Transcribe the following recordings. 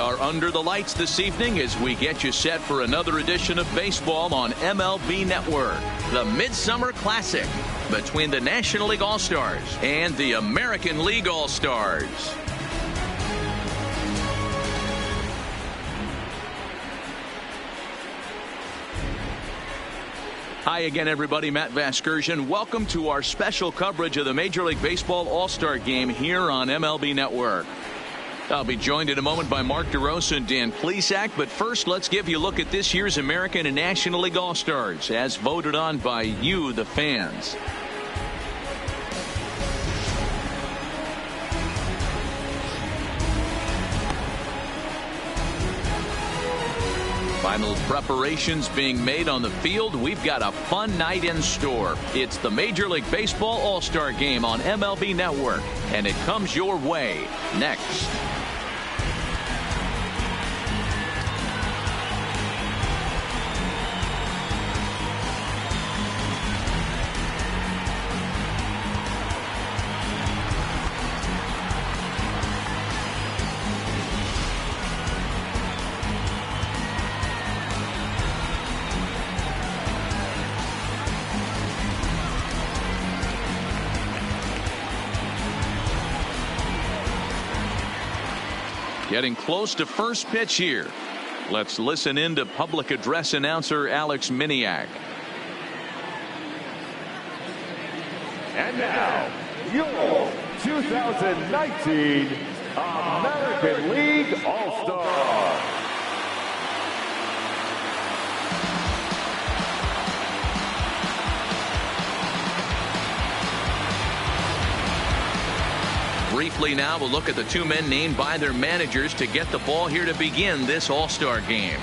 are under the lights this evening as we get you set for another edition of baseball on MLB Network. The Midsummer Classic between the National League All-Stars and the American League All-Stars. Hi again, everybody. Matt Vasgersian. Welcome to our special coverage of the Major League Baseball All-Star Game here on MLB Network. I'll be joined in a moment by Mark DeRosa and Dan Plesac, but first let's give you a look at this year's American and National League All-Stars as voted on by you, the fans. Final preparations being made on the field. We've got a fun night in store. It's the Major League Baseball All-Star Game on MLB Network, and it comes your way next. Getting close to first pitch here. Let's listen in to public address announcer Alex Miniak. And now, your 2019 American League All-Star. Briefly now, we'll look at the two men named by their managers to get the ball here to begin this All-Star game.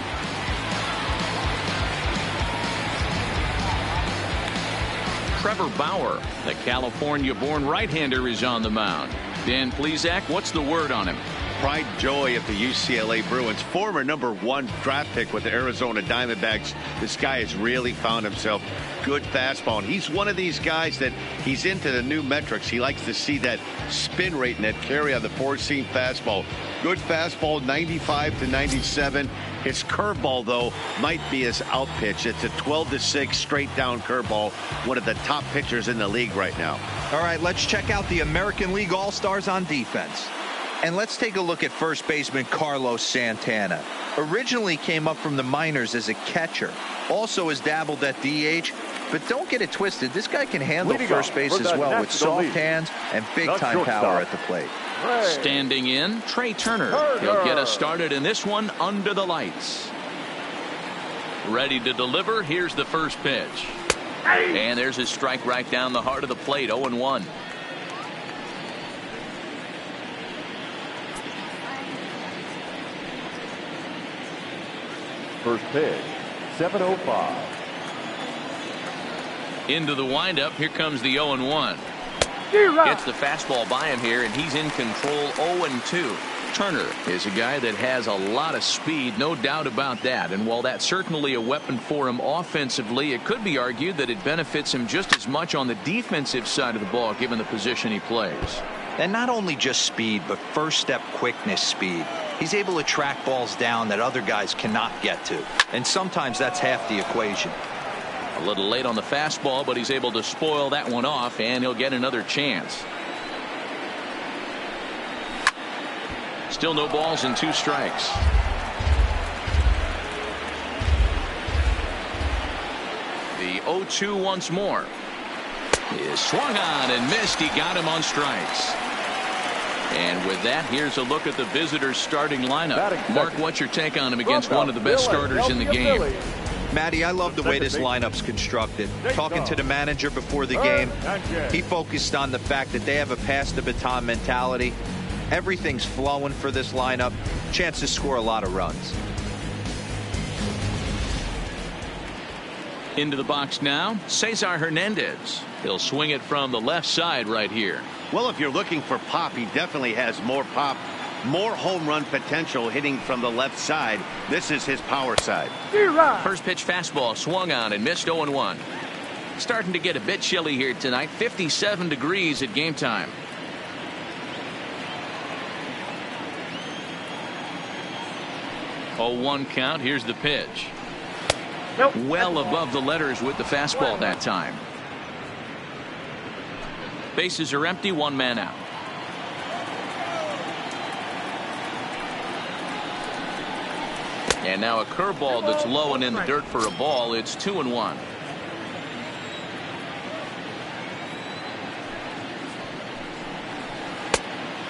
Trevor Bauer, the California-born right-hander, is on the mound. Dan Plesac, what's the word on him? Pride and joy of the UCLA Bruins, former #1 draft pick with the Arizona Diamondbacks. This guy has really found himself. Good fastball, and he's one of these guys that he's into the new metrics. He likes to see that spin rate and that carry on the four-seam fastball. Good fastball, 95 to 97. His curveball, though, might be his out pitch. It's a 12-6 straight down curveball. One of the top pitchers in the league right now. All right, let's check out the American League All-Stars on defense. And let's take a look at first baseman Carlos Santana. Originally came up from the minors as a catcher. Also has dabbled at DH. But don't get it twisted. This guy can handle first base as well with soft hands and big-time power at the plate. Standing in, Trey Turner. He'll get us started in this one under the lights. Ready to deliver. Here's the first pitch. And there's his strike right down the heart of the plate. 0-1. First pitch, 7:05. Into the windup. Here comes the 0-1. Gets the fastball by him here, and he's in control. 0-2. Turner is a guy that has a lot of speed, no doubt about that. And while that's certainly a weapon for him offensively, it could be argued that it benefits him just as much on the defensive side of the ball, given the position he plays. And not only just speed, but first step quickness speed. He's able to track balls down that other guys cannot get to. And sometimes that's half the equation. A little late on the fastball, but he's able to spoil that one off, and he'll get another chance. Still no balls and 2 strikes. The 0-2 once more. Is swung on and missed. He got him on strikes. And with that, here's a look at the visitors' starting lineup. Mark, what's your take on him against one of the best starters in the game? Matty, I love the way this lineup's constructed. Talking to the manager before the game, he focused on the fact that they have a pass the baton mentality. Everything's flowing for this lineup. Chance to score a lot of runs. Into the box now, Cesar Hernandez. He'll swing it from the left side right here. Well, if you're looking for pop, he definitely has more pop, more home run potential hitting from the left side. This is his power side. First pitch fastball swung on and missed. 0-1. Starting to get a bit chilly here tonight. 57 degrees at game time. 0-1 count. Here's the pitch. Nope. Well above the letters with the fastball that time. Bases are empty, one man out. And now a curveball that's low and in the dirt for a ball. It's 2-1.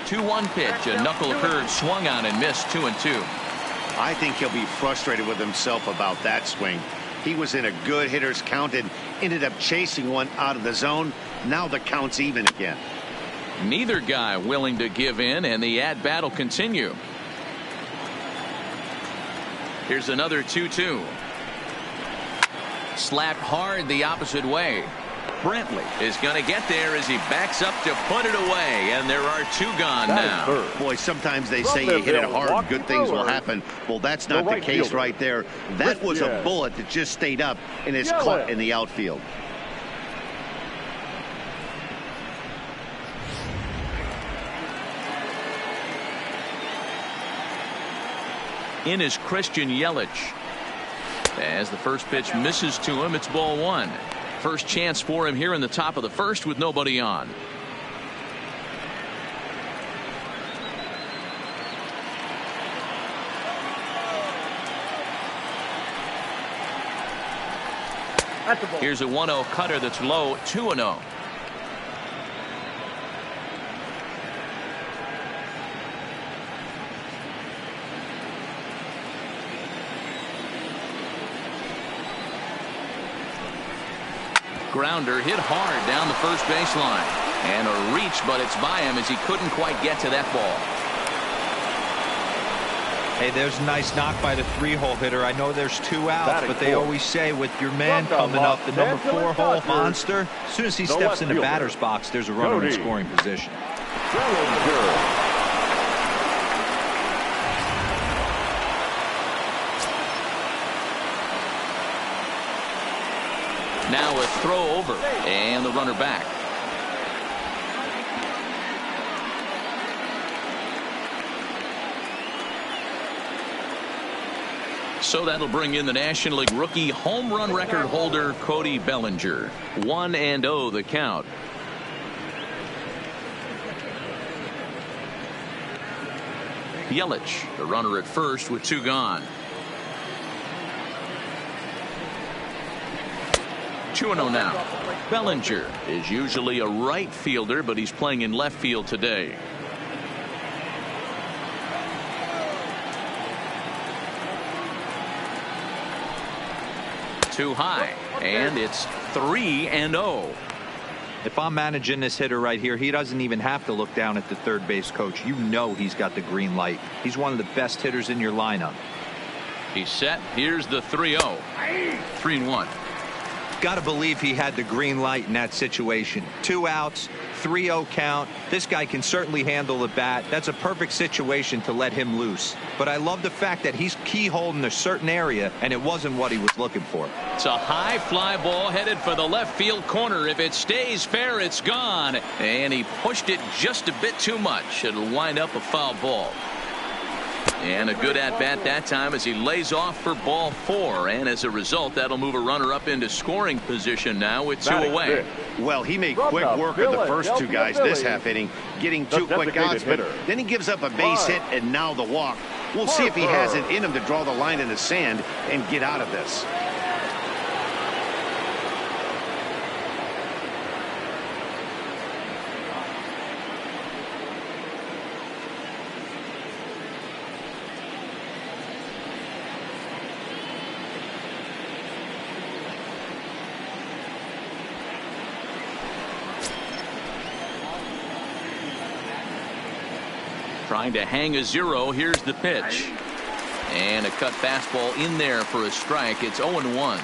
Two-one pitch. A knuckle curve swung on and missed. 2-2. I think he'll be frustrated with himself about that swing. He was in a good hitter's count and ended up chasing one out of the zone. Now the count's even again. Neither guy willing to give in, and the at-bat will continue. Here's another 2-2. Slapped hard the opposite way. Brentley is going to get there as he backs up to put it away, and there are two gone now. Boy, sometimes they say you hit it hard, good things will happen. Well, that's not the case right there. That was a bullet that just stayed up and is caught in the outfield. In is Christian Yelich. As the first pitch misses to him, it's ball one. First chance for him here in the top of the first with nobody on. Here's a 1-0 cutter that's low. 2-0. Grounder hit hard down the first baseline, and a reach, but it's by him as he couldn't quite get to that ball. Hey, there's a nice knock by the 3-hole hitter. I know there's 2 outs, but they always say with your man coming up, the number 4-hole monster, as soon as he steps in the batter's box, there's a runner in scoring position. Now a throw over, and the runner back. So that'll bring in the National League rookie home run record holder Cody Bellinger. 1-0 the count. Yelich, the runner at first with 2 gone. 2-0 now. Bellinger is usually a right fielder, but he's playing in left field today. Too high, and it's 3-0. If I'm managing this hitter right here, he doesn't even have to look down at the third base coach. You know he's got the green light. He's one of the best hitters in your lineup. He's set. Here's the 3-0. 3-1. Got to believe he had the green light in that situation. 2 outs, 3-0 count. This guy can certainly handle the bat. That's a perfect situation to let him loose. But I love the fact that he's keyholed in a certain area, and it wasn't what he was looking for. It's a high fly ball headed for the left field corner. If it stays fair, it's gone. And he pushed it just a bit too much. It'll wind up a foul ball. And a good at-bat that time as he lays off for ball 4. And as a result, that'll move a runner up into scoring position now with 2 away. Well, he made quick work of the first 2 guys this half inning, getting 2 quick outs, but then he gives up a base hit and now the walk. We'll see if he has it in him to draw the line in the sand and get out of this. Trying to hang a 0. Here's the pitch. And a cut fastball in there for a strike. It's 0-1.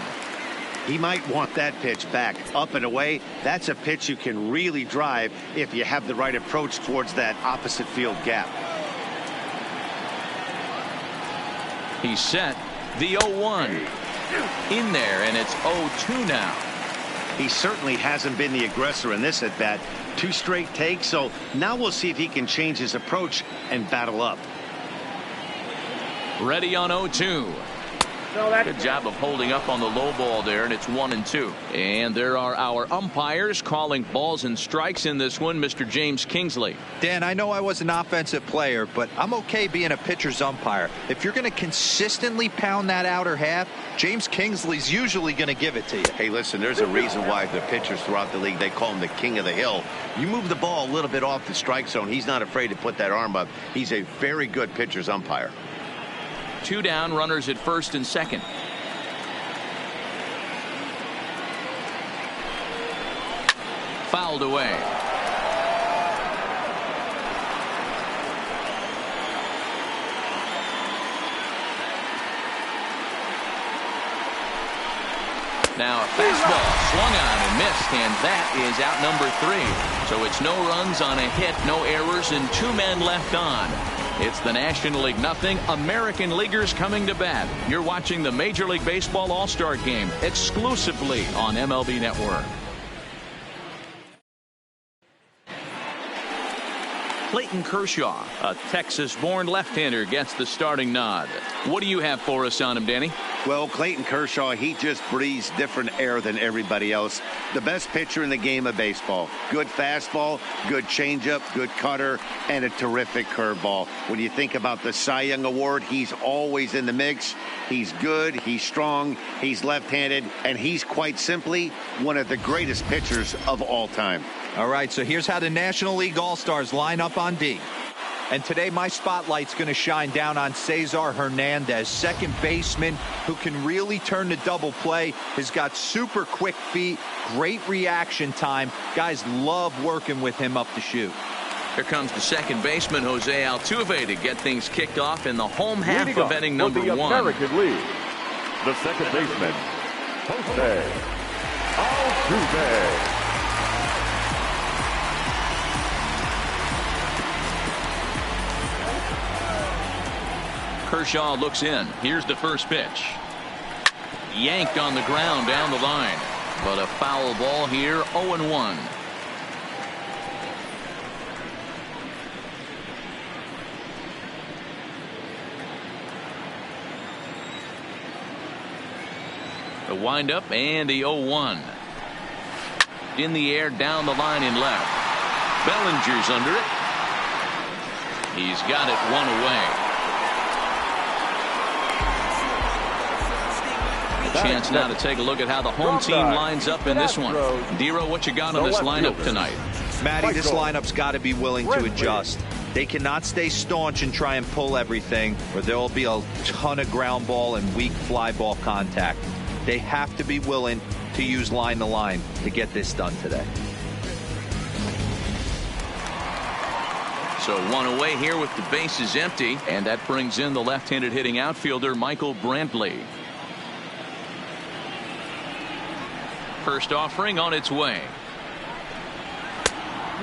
He might want that pitch back up and away. That's a pitch you can really drive if you have the right approach towards that opposite field gap. He's set. The 0-1 in there, and it's 0-2 now. He certainly hasn't been the aggressor in this at bat. 2 straight takes, so now we'll see if he can change his approach and battle up. Ready on 0-2. Good job of holding up on the low ball there, and it's 1-2. And there are our umpires calling balls and strikes in this one. Mr. James Kingsley. Dan, I know I was an offensive player, but I'm okay being a pitcher's umpire. If you're going to consistently pound that outer half, James Kingsley's usually going to give it to you. Hey, listen, there's a reason why the pitchers throughout the league, they call him the king of the hill. You move the ball a little bit off the strike zone, he's not afraid to put that arm up. He's a very good pitcher's umpire. 2 down, runners at first and second. Fouled away. Now a fastball swung on and missed, and that is out number 3. So it's no runs on a hit, no errors, and 2 men left on. It's the National League nothing. American Leaguers coming to bat. You're watching the Major League Baseball All-Star Game exclusively on MLB Network. Clayton Kershaw, a Texas-born left-hander, gets the starting nod. What do you have for us on him, Danny? Well, Clayton Kershaw, he just breathes different air than everybody else. The best pitcher in the game of baseball. Good fastball, good changeup, good cutter, and a terrific curveball. When you think about the Cy Young Award, he's always in the mix. He's good, he's strong, he's left-handed, and he's quite simply one of the greatest pitchers of all time. All right, so here's how the National League All-Stars line up on D. And today my spotlight's going to shine down on Cesar Hernandez, second baseman who can really turn the double play. Has got super quick feet, great reaction time. Guys love working with him up the chute. Here comes the second baseman, Jose Altuve, to get things kicked off in the home half of inning number 1. American League, the second baseman, Jose Altuve. Kershaw looks in. Here's the first pitch. Yanked on the ground down the line. But a foul ball here, 0-1. The windup and the 0-1. In the air, down the line and left. Bellinger's under it. He's got it 1 away. Chance now to take a look at how the home team lines up in this one. Dero, what you got on this lineup tonight? Matty, this lineup's got to be willing to adjust. They cannot stay staunch and try and pull everything, or there will be a ton of ground ball and weak fly ball contact. They have to be willing to use line to line to get this done today. So 1 away here with the bases empty, and that brings in the left-handed hitting outfielder Michael Brantley. First offering on its way.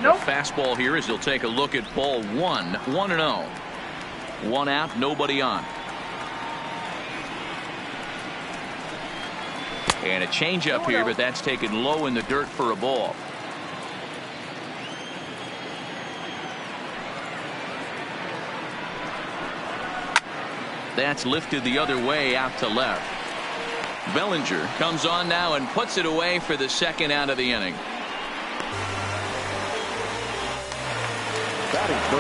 Nope. Fastball here as he'll take a look at ball 1. 1-0. 1 out, nobody on. And a changeup here, but that's taken low in the dirt for a ball. That's lifted the other way out to left. Bellinger comes on now and puts it away for the second out of the inning.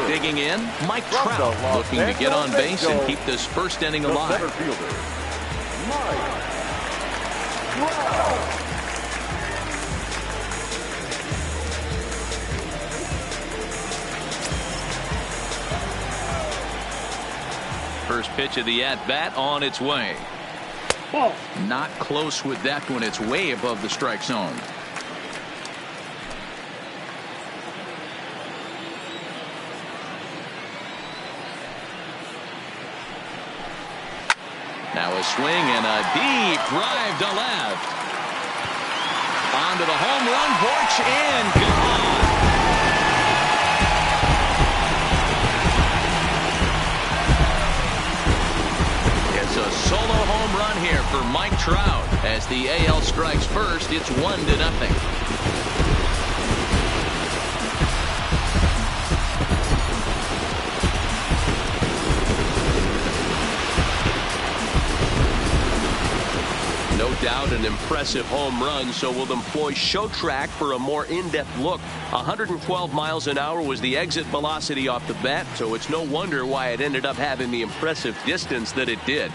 Digging in, Mike Trout looking to get on base and keep this first inning alive. First pitch of the at-bat on its way. Not close with that one. It's way above the strike zone. Now a swing and a deep drive to left. Onto the home run porch and gone. It's a solo home run here for Mike Trout. As the AL strikes first, it's 1-0. No doubt an impressive home run, so we'll employ Show Track for a more in-depth look. 112 miles an hour was the exit velocity off the bat, so it's no wonder why it ended up having the impressive distance that it did.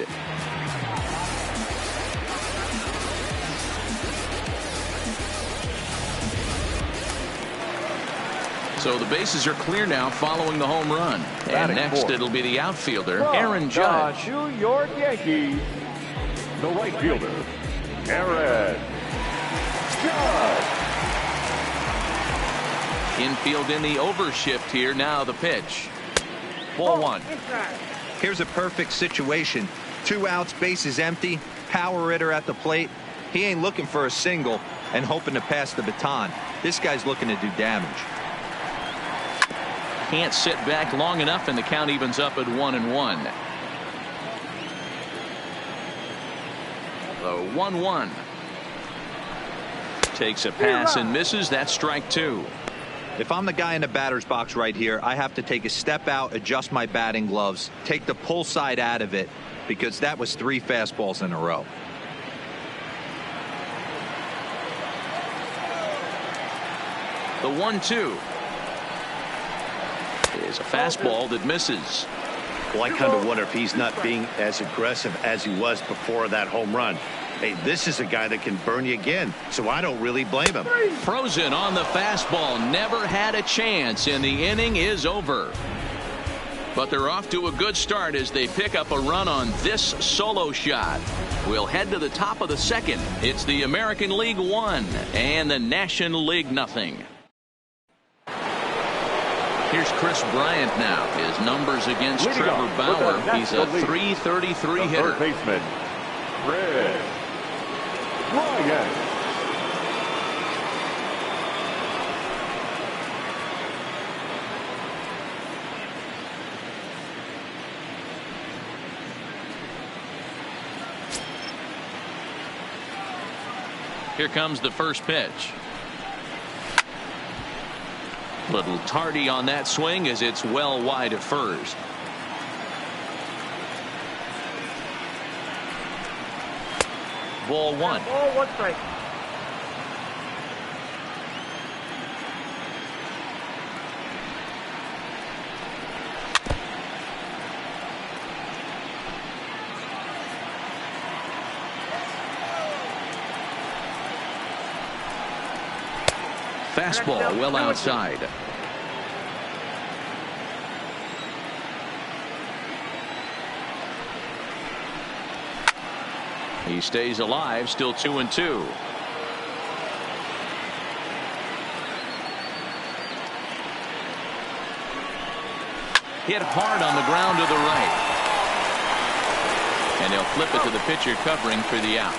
So the bases are clear now following the home run. And next it'll be the outfielder, Aaron Judge. New York Yankees, the right fielder, Aaron Judge. Infield in the overshift here. Now the pitch. Ball one. Here's a perfect situation. 2 outs, bases empty, power hitter at the plate. He ain't looking for a single and hoping to pass the baton. This guy's looking to do damage. Can't sit back long enough, and the count evens up at 1-1. The 1-1. Takes a pass and misses. That's strike 2. If I'm the guy in the batter's box right here, I have to take a step out, adjust my batting gloves, take the pull side out of it, because that was 3 fastballs in a row. The 1-2 is a fastball that misses. Well, I kind of wonder if he's not being as aggressive as he was before that home run. Hey, this is a guy that can burn you again, so I don't really blame him. Frozen on the fastball. Never had a chance, and the inning is over. But they're off to a good start as they pick up a run on this solo shot. We'll head to the top of the second. It's the American League 1 and the National League nothing. Here's Chris Bryant now. His numbers against Trevor Bauer. He's a .333 hitter. Third baseman, Chris Bryant. Here comes the first pitch. Little tardy on that swing as it's well wide of first. Ball one. Ball one strike. Fastball well outside. He stays alive, still 2-2. Hit hard on the ground to the right. And he'll flip it to the pitcher covering for the out.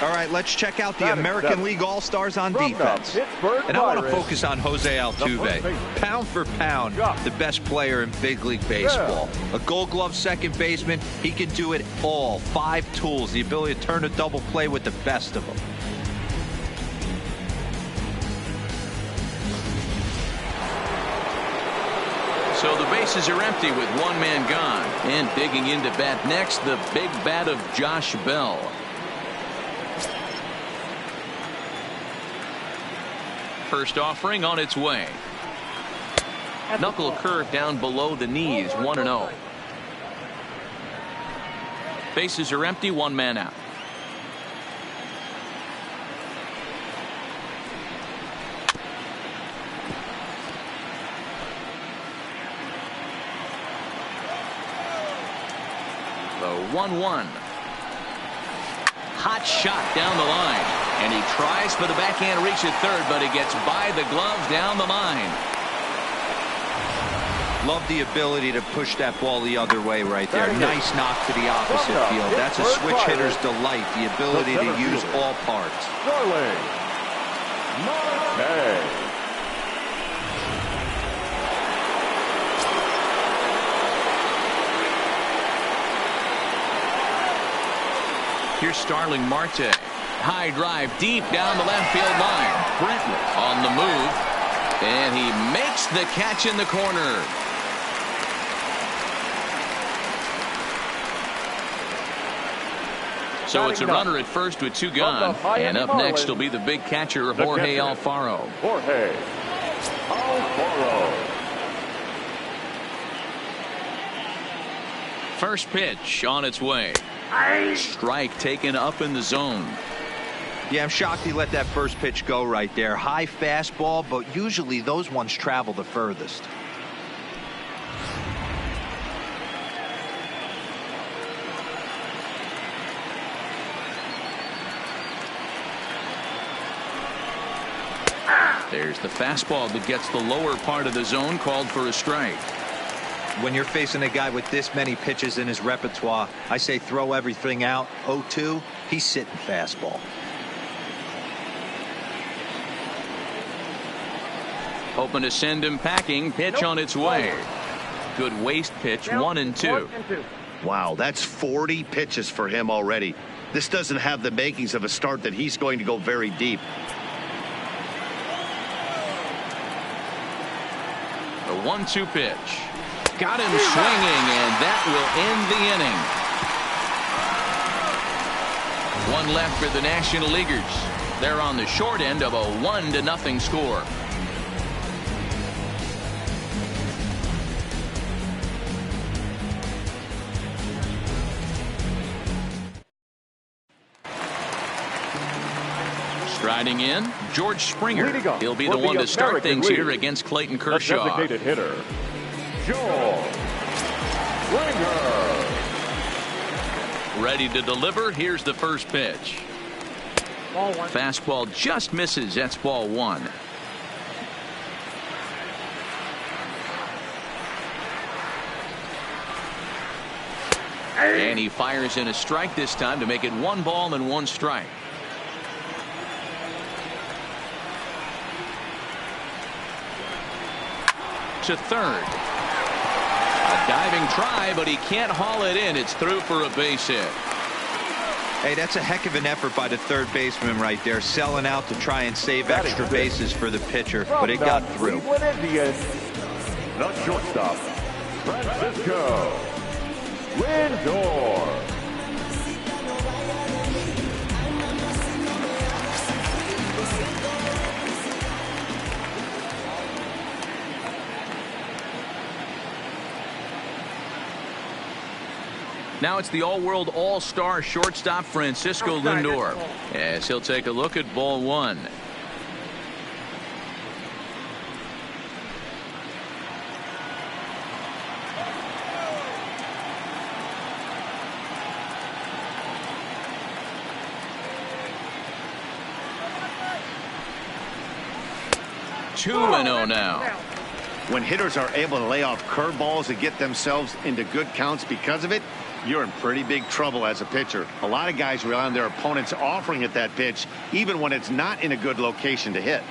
All right, let's check out the American League All-Stars on defense. And I want to focus on Jose Altuve. Pound for pound, the best player in big league baseball. A Gold Glove second baseman, he can do it all. 5 tools, the ability to turn a double play with the best of them. So the bases are empty with 1 man gone. And digging into bat next, the big bat of Josh Bell. First offering on its way. Knuckle curve down below the knees, 1-0. Bases are empty, 1 man out. The 1-1. Hot shot down the line. And he tries for the backhand reach at third, but he gets by the glove down the line. Love the ability to push that ball the other way right there. Nice knock to the opposite field. That's a switch hitter's delight, the ability to use all parts. Here's Starling Marte. High drive deep down the left field line. Brentwood on the move. And he makes the catch in the corner. So it's a runner at first with 2 gone. And up next will be the big catcher, Jorge Alfaro. Jorge Alfaro. First pitch on its way. Strike taken up in the zone. Yeah, I'm shocked he let that first pitch go right there. High fastball, but usually those ones travel the furthest. There's the fastball that gets the lower part of the zone, called for a strike. When you're facing a guy with this many pitches in his repertoire, I say throw everything out. 0-2, he's sitting fastball. Hoping to send him packing. Pitch on its way. Good waste pitch, 1-2. Wow, that's 40 pitches for him already. This doesn't have the makings of a start that he's going to go very deep. The 1-2 pitch. Got him swinging, and that will end the inning. One left for the National Leaguers. They're on the short end of a 1-0 score. Striding in, George Springer. He'll be the one to start things here against Clayton Kershaw. Designated hitter, George Springer. Ready to deliver. Here's the first pitch. Fastball just misses. That's ball 1. And he fires in a strike this time to make it 1 ball and 1 strike. To third. A diving try, but he can't haul it in. It's through for a base hit. Hey, that's a heck of an effort by the third baseman right there, selling out to try and save extra bases for the pitcher, but it got through. The shortstop, Francisco Lindor. Now it's the all-world all-star shortstop Francisco Lindor, as he'll take a look at ball 1. Two and 0 now. When hitters are able to lay off curveballs and get themselves into good counts because of it, you're in pretty big trouble as a pitcher. A lot of guys rely on their opponents offering at that pitch, even when it's not in a good location to hit.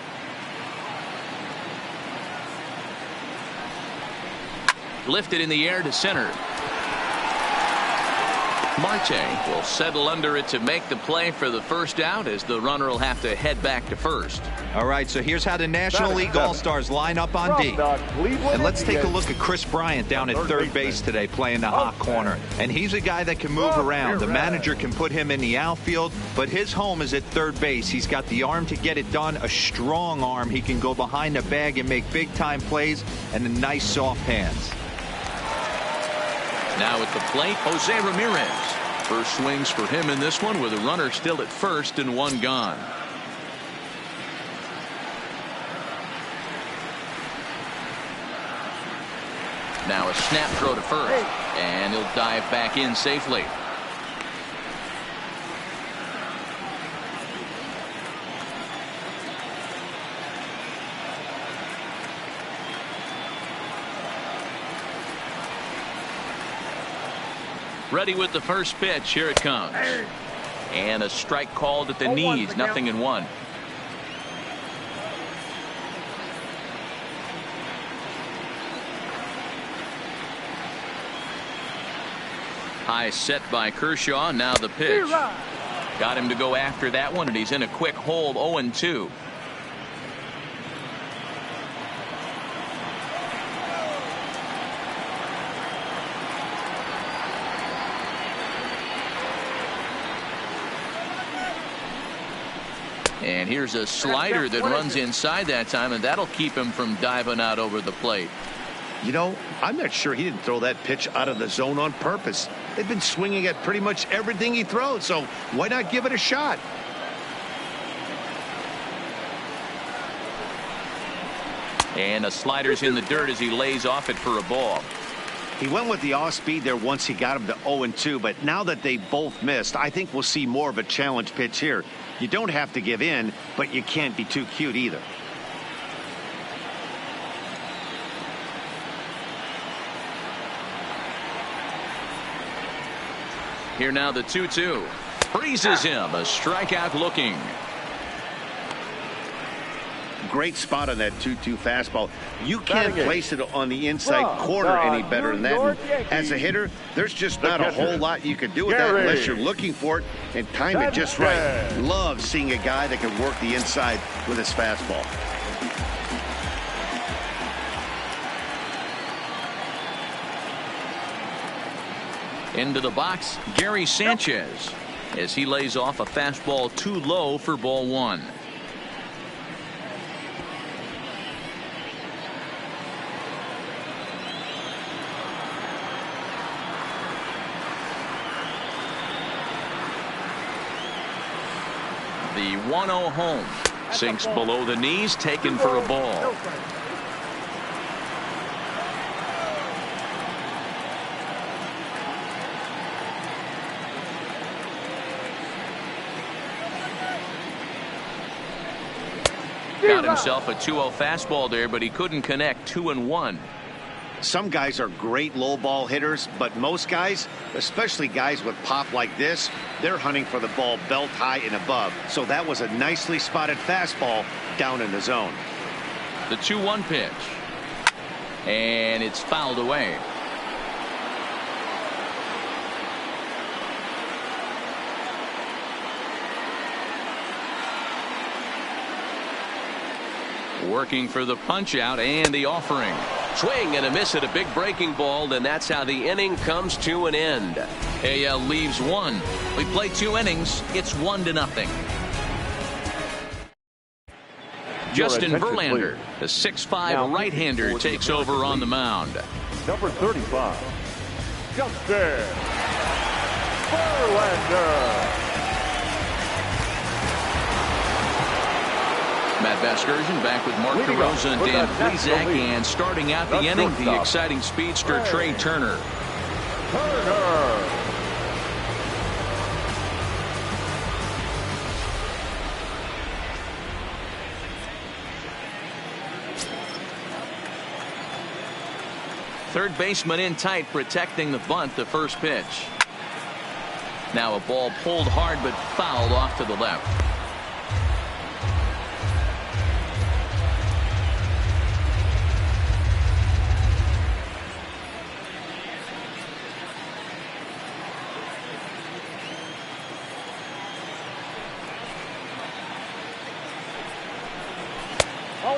Lifted in the air to center. Marte will settle under it to make the play for the first out, as the runner will have to head back to first. All right, so here's how the National League All-Stars line up on D. And let's take a look at Chris Bryant down at third base today, playing the hot corner. And he's a guy that can move around. The manager can put him in the outfield, but his home is at third base. He's got the arm to get it done, a strong arm. He can go behind the bag and make big-time plays, and the nice soft hands. Now at the plate, Jose Ramirez. First swings for him in this one, with a runner still at first and 1 gone. Now a snap throw to first, and he'll dive back in safely. Ready with the first pitch. Here it comes. And a strike called at the knees. 0-1. High set by Kershaw. Now the pitch. Got him to go after that one, and he's in a quick hold. 0-2. And here's a slider that runs inside that time, and that'll keep him from diving out over the plate. You know, I'm not sure he didn't throw that pitch out of the zone on purpose. They've been swinging at pretty much everything he throws, so why not give it a shot? And a slider's in the dirt as he lays off it for a ball. He went with the off speed there once he got him to 0-2, but now that they both missed, I think we'll see more of a challenge pitch here. You don't have to give in, but you can't be too cute either. Here now the 2-2. Freezes him. A strikeout looking. Great spot on that 2-2 fastball. You can't place it on the inside corner any better than that. And as a hitter, there's just not a whole lot you can do with that unless you're looking for it and time it just right. Love seeing a guy that can work the inside with his fastball. Into the box, Gary Sanchez, as he lays off a fastball too low for ball one. The 1-0 home sinks below the knees, taken for a ball. Got himself a 2-0 fastball there, but he couldn't connect. 2-1. Some guys are great low ball hitters, but most guys, especially guys with pop like this, they're hunting for the ball belt high and above. So that was a nicely spotted fastball down in the zone. The 2-1 pitch. And it's fouled away. Working for the punch out and the offering. Swing and a miss at a big breaking ball, and that's how the inning comes to an end. AL leaves one. We play 2 innings. It's 1-0. Justin Verlander, the 6'5" right-hander, takes over on the mound. Number 35, Justin Verlander. Matt Vasgersian back with Mark DeRosa and Dan Plesac, and starting out the inning, the exciting speedster Trey Turner. Third baseman in tight, protecting the bunt. The first pitch. Now a ball pulled hard but fouled off to the left.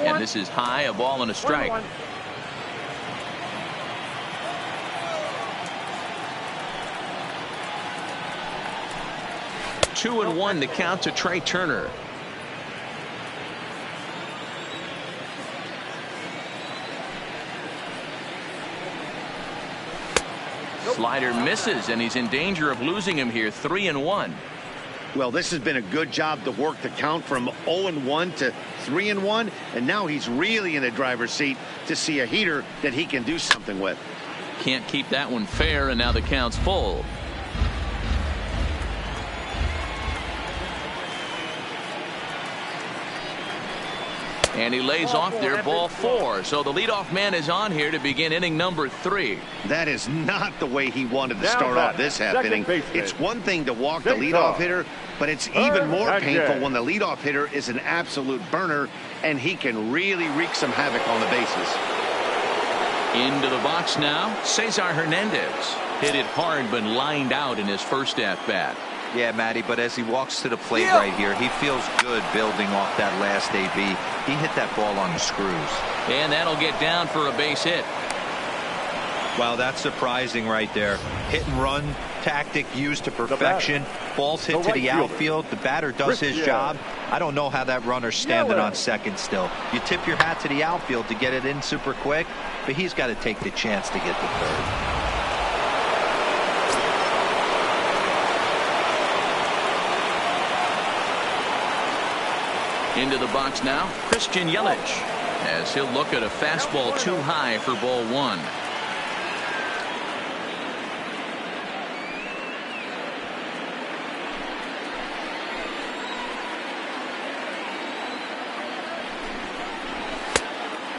And this is high, a ball and a strike. 2-1 the count to Trey Turner. Slider misses, and he's in danger of losing him here. 3-1. Well, this has been a good job to work the count from 0-1 to 3-1, and now he's really in the driver's seat to see a heater that he can do something with. Can't keep that one fair, and now the count's full. And he lays off there, ball 4. So the leadoff man is on here to begin inning number 3. That is not the way he wanted to start off this half inning. It's one thing to walk the leadoff hitter, but it's even more painful when the leadoff hitter is an absolute burner, and he can really wreak some havoc on the bases. Into the box now, Cesar Hernandez. Hit it hard, but lined out in his first at-bat. Yeah, Matty, but as he walks to the plate right here, he feels good building off that last AB. He hit that ball on the screws. And that'll get down for a base hit. Wow, that's surprising right there. Hit and run, tactic used to perfection. Ball's hit to the outfield. The batter does his job. I don't know how that runner's standing on second still. You tip your hat to the outfield to get it in super quick, but he's got to take the chance to get to third. Into the box now, Christian Yelich, as he'll look at a fastball too high for ball one.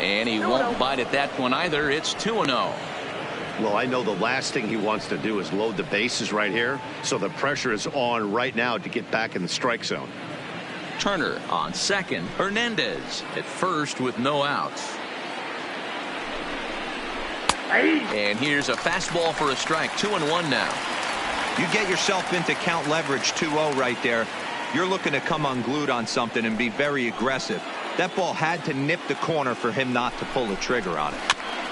And he won't bite at that one either. It's 2-0. Well, I know the last thing he wants to do is load the bases right here, so the pressure is on right now to get back in the strike zone. Turner on second. Hernandez at first with no outs. And here's a fastball for a strike. 2-1 now. You get yourself into count leverage 2-0 right there. You're looking to come unglued on something and be very aggressive. That ball had to nip the corner for him not to pull the trigger on it.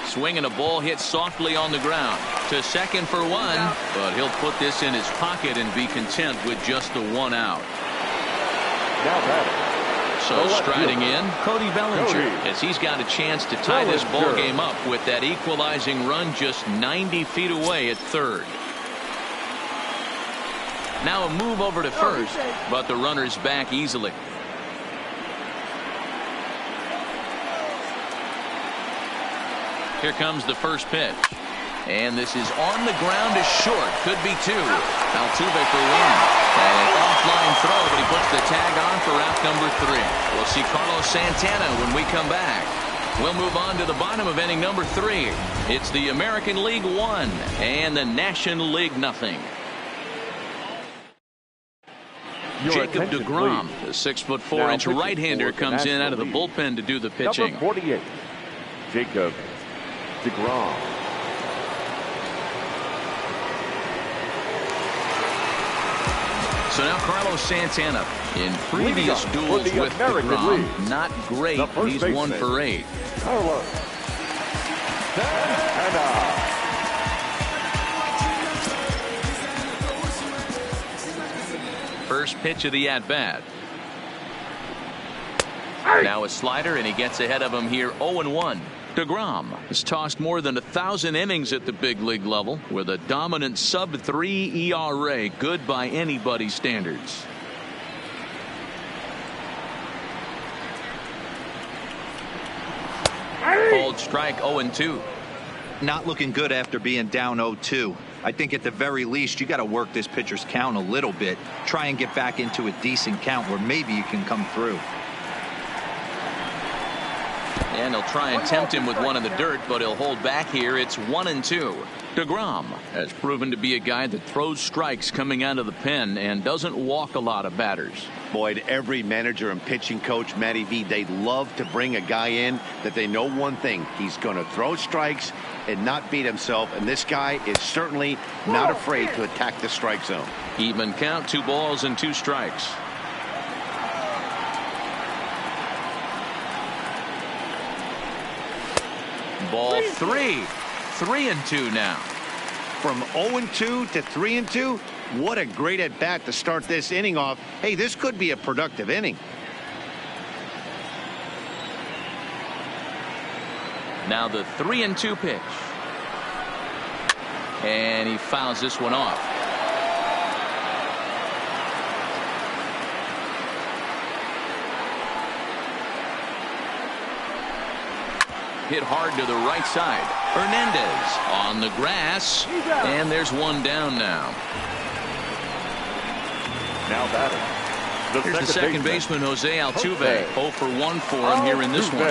Swinging a ball hit softly on the ground to second for one, but he'll put this in his pocket and be content with just the one out. So striding in, Cody Bellinger, as he's got a chance to tie this ball game up with that equalizing run just 90 feet away at third. Now a move over to first, but the runner's back easily. Here comes the first pitch. And this is on the ground to short. Could be two. Altuve for one. And an offline throw, but he puts the tag on for out number 3. We'll see Carlos Santana when we come back. We'll move on to the bottom of inning number 3. It's the American League 1 and the National League nothing. Jacob deGrom, the 6'4" right-hander, comes in out of the bullpen to do the pitching. Number 48, Jacob deGrom. So now Carlos Santana in previous duels with deGrom, not great. He's 1 for 8. Carlos Santana. First pitch of the at-bat. Now a slider, and he gets ahead of him here 0-1. deGrom has tossed more than 1,000 innings at the big league level with a dominant sub-3 ERA, good by anybody's standards. Called strike 0-2. Not looking good after being down 0-2. I think at the very least you got to work this pitcher's count a little bit. Try and get back into a decent count where maybe you can come through. And he'll try and tempt him with one in the dirt, but he'll hold back here. It's 1-2. deGrom has proven to be a guy that throws strikes coming out of the pen and doesn't walk a lot of batters. Boyd, every manager and pitching coach, Matty V, they love to bring a guy in that they know one thing. He's going to throw strikes and not beat himself, and this guy is certainly not afraid to attack the strike zone. Even count, 2 balls and 2 strikes. Ball 3. 3-2 now. From 0-2 to 3-2, what a great at bat to start this inning off. Hey, this could be a productive inning. Now the 3-2 pitch. And he fouls this one off. Hit hard to the right side. Hernandez on the grass. And there's one down now. Now batting. Here's the second baseman, Jose Altuve. 0 for 1 for him here in this one.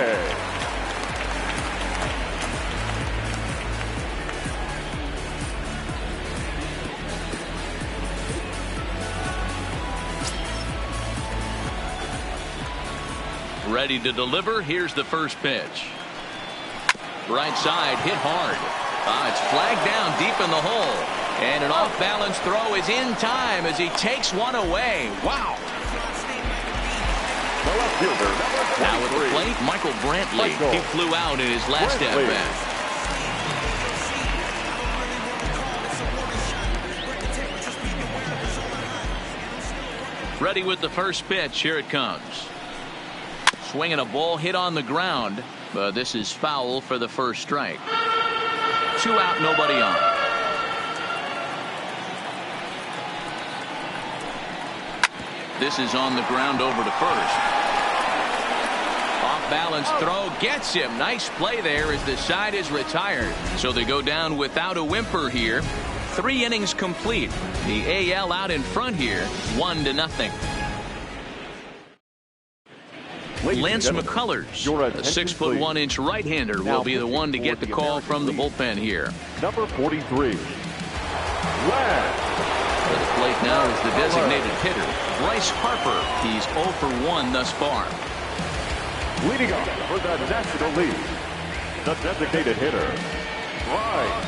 Ready to deliver. Here's the first pitch. Right side, hit hard. It's flagged down deep in the hole. And an off-balance throw is in time as he takes one away. Wow. Now at the plate, Michael Brantley. He flew out in his last at-bat. Ready with the first pitch. Here it comes. Swinging a ball hit on the ground, but this is foul for the first strike. 2 out, nobody on. This is on the ground over to first. Off balance throw gets him. Nice play there as the side is retired. So they go down without a whimper here. 3 innings complete. The AL out in front here, 1-0. Lance McCullers, a 6'1" right-hander, will be the one to get the call from the bullpen here. Number 43. At the plate now is the designated hitter, Bryce Harper. He's 0 for 1 thus far. Leading off for the National League, the designated hitter, Bryce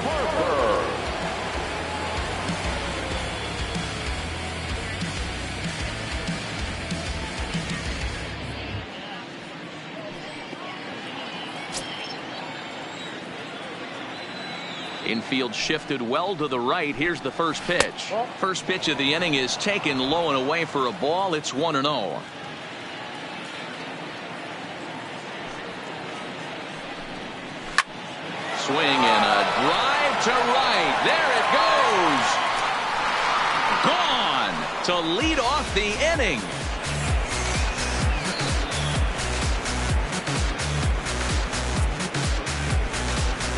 Harper. Infield shifted well to the right. Here's the first pitch. First pitch of the inning is taken low and away for a ball. It's 1-0. Swing and a drive to right. There it goes. Gone to lead off the inning.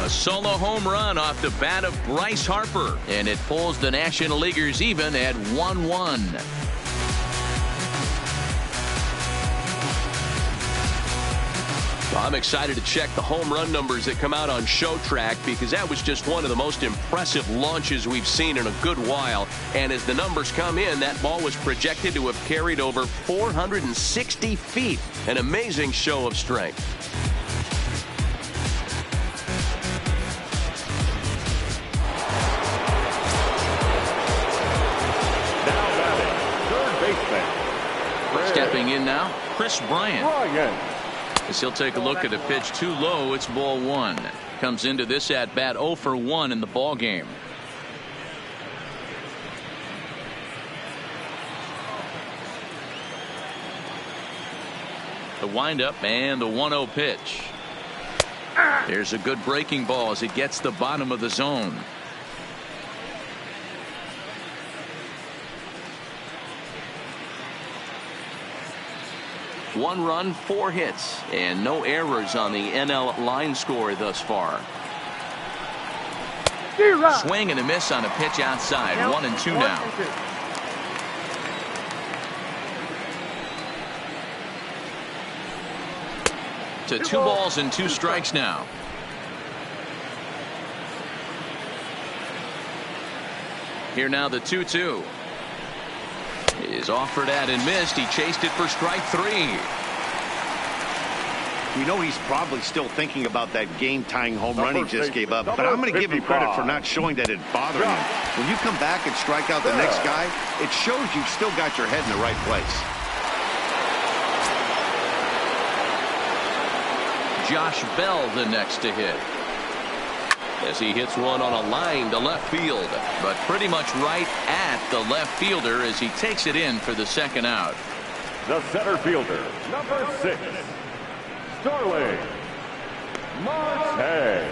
A solo home run off the bat of Bryce Harper, and it pulls the National Leaguers even at 1-1. I'm excited to check the home run numbers that come out on Show Track, because that was just one of the most impressive launches we've seen in a good while. And as the numbers come in, that ball was projected to have carried over 460 feet. An amazing show of strength. Stepping in now, Chris Bryant. As he'll take a look at a pitch too low, it's ball 1. Comes into this at bat 0 for 1 in the ball game. The windup and the 1-0 pitch. There's a good breaking ball as it gets the bottom of the zone. One run, 4 hits, and no errors on the NL line score thus far. Swing and a miss on a pitch outside. 1-2 now. To 2 balls and 2 strikes now. Here now the 2-2. Is offered at and missed. He chased it for strike 3. You know he's probably still thinking about that game-tying home run he just gave up, but I'm going to give him credit for not showing that it bothered him. When you come back and strike out the next guy, it shows you've still got your head in the right place. Josh Bell the next to hit, as he hits one on a line to left field, but pretty much right at the left fielder as he takes it in for the second out. The center fielder, number 6, Starling Marte.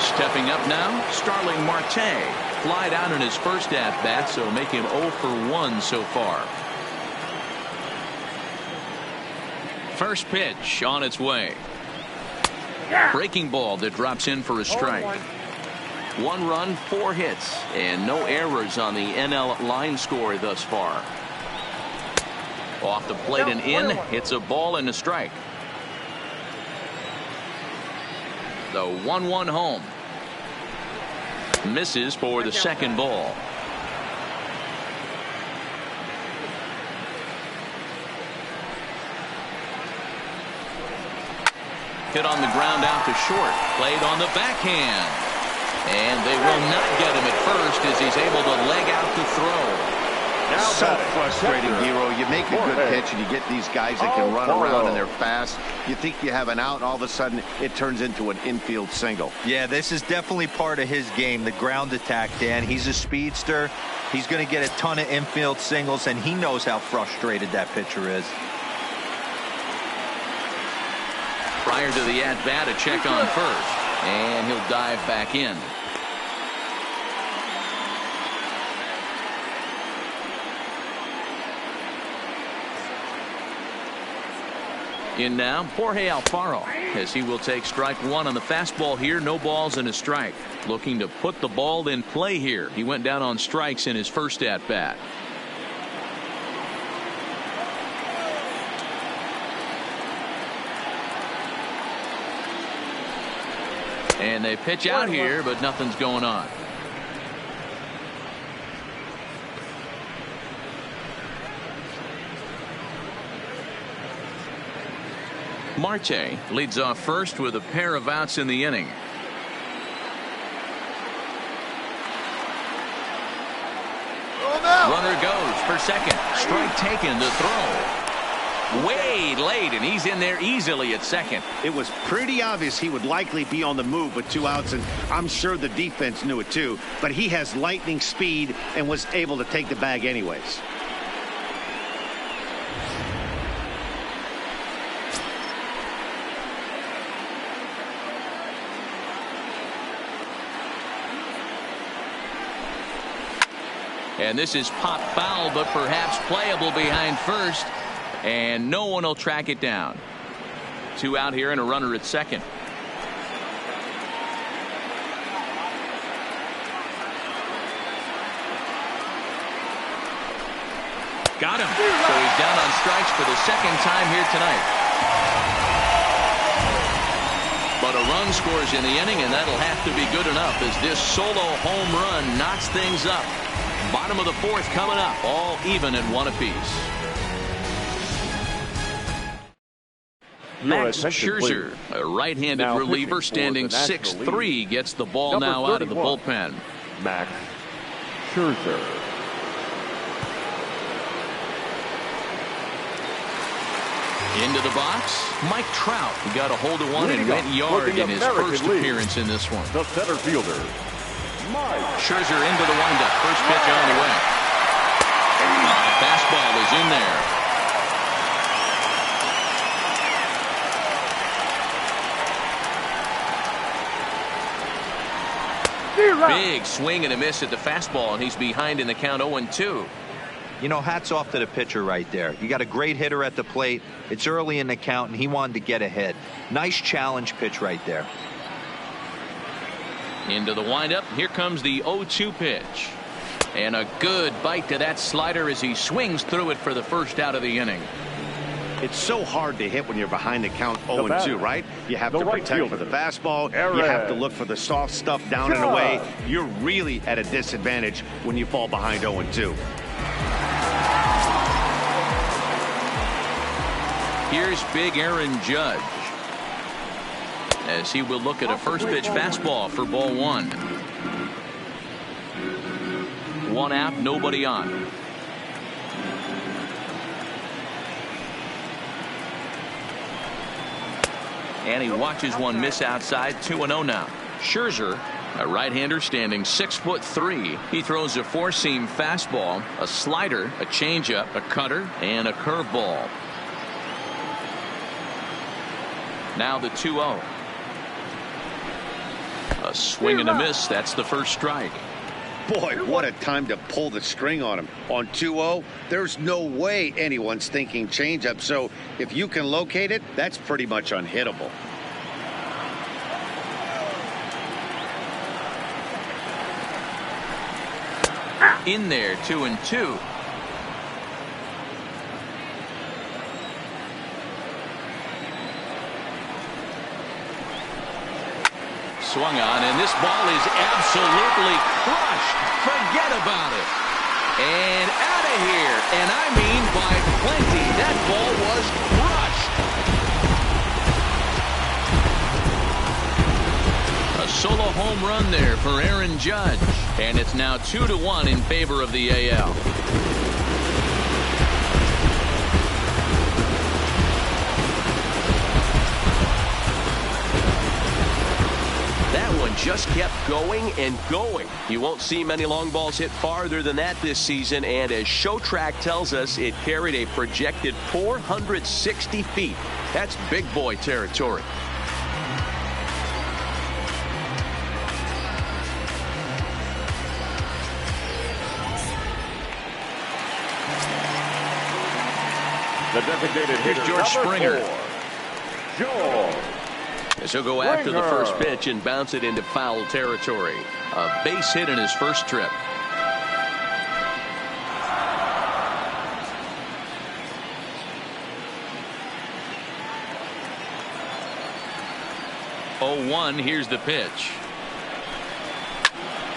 Stepping up now, Starling Marte. Flied out in his first at bat, so make him 0 for 1 so far. First pitch on its way. Breaking ball that drops in for a strike. 1 run, 4 hits, and no errors on the NL line score thus far. Off the plate and in. It's a ball and a strike. The 1-1 home. Misses for the second ball. Hit on the ground out to short. Played on the backhand. And they will not get him at first as he's able to leg out to throw. so frustrating, Hero. You make a good pitch and you get these guys that can run around and they're fast. You think you have an out, and all of a sudden it turns into an infield single. Yeah, this is definitely part of his game, the ground attack, Dan. He's a speedster. He's going to get a ton of infield singles, and he knows how frustrated that pitcher is. Prior to the at-bat, a check on first, and he'll dive back in. In now, Jorge Alfaro, as he will take strike one on the fastball here. No balls and a strike. Looking to put the ball in play here. He went down on strikes in his first at-bat. And they pitch out here, but nothing's going on. Marte leads off first with a pair of outs in the inning. Runner goes for second. Strike taken to throw. Way late, and he's in there easily at second. It was pretty obvious he would likely be on the move with 2 outs, and I'm sure the defense knew it too. But he has lightning speed and was able to take the bag anyways. And this is pop foul, but perhaps playable behind first. And no one will track it down. 2 out here and a runner at second. Got him. So he's down on strikes for the second time here tonight. But a run scores in the inning, and that'll have to be good enough as this solo home run knocks things up. Bottom of the fourth coming up, all even at 1 apiece. Max Scherzer, a right-handed reliever, standing 6'3", gets the ball now out of the bullpen. Max Scherzer. Into the box, Mike Trout. He got a hold of one and went yard in his first appearance in this one. The center fielder, Mike Scherzer into the windup. First pitch on the way. Fastball is in there. Big swing and a miss at the fastball, and he's behind in the count 0-2. You know, hats off to the pitcher right there. You got a great hitter at the plate. It's early in the count, and he wanted to get ahead. Nice challenge pitch right there. Into the windup. Here comes the 0-2 pitch. And a good bite to that slider as he swings through it for the first out of the inning. It's so hard to hit when you're behind the count 0-2, right? You have to protect for the fastball. You have to look for the soft stuff down and away. You're really at a disadvantage when you fall behind 0-2. Here's big Aaron Judge, as he will look at a first pitch fastball for ball 1. 1 out, nobody on. And he watches one miss outside. 2-0 now. Scherzer, a right-hander, standing 6'3". He throws a four-seam fastball, a slider, a changeup, a cutter, and a curveball. Now the 2-0. A swing and a miss. That's the first strike. Boy, what a time to pull the string on him. On 2-0, there's no way anyone's thinking changeup. So if you can locate it, that's pretty much unhittable. In there, 2-2. Swung on, and this ball is absolutely crushed. Forget about it. And out of here. And I mean by plenty. That ball was crushed. A solo home run there for Aaron Judge. And it's now 2-1 in favor of the AL. just kept going and going. You won't see many long balls hit farther than that this season, and as Show Track tells us, it carried a projected 460 feet. That's big boy territory. The designated hitter, George Springer. 4, George. As he'll go after the first pitch and bounce it into foul territory. A base hit in his first trip. Oh, 1, here's the pitch.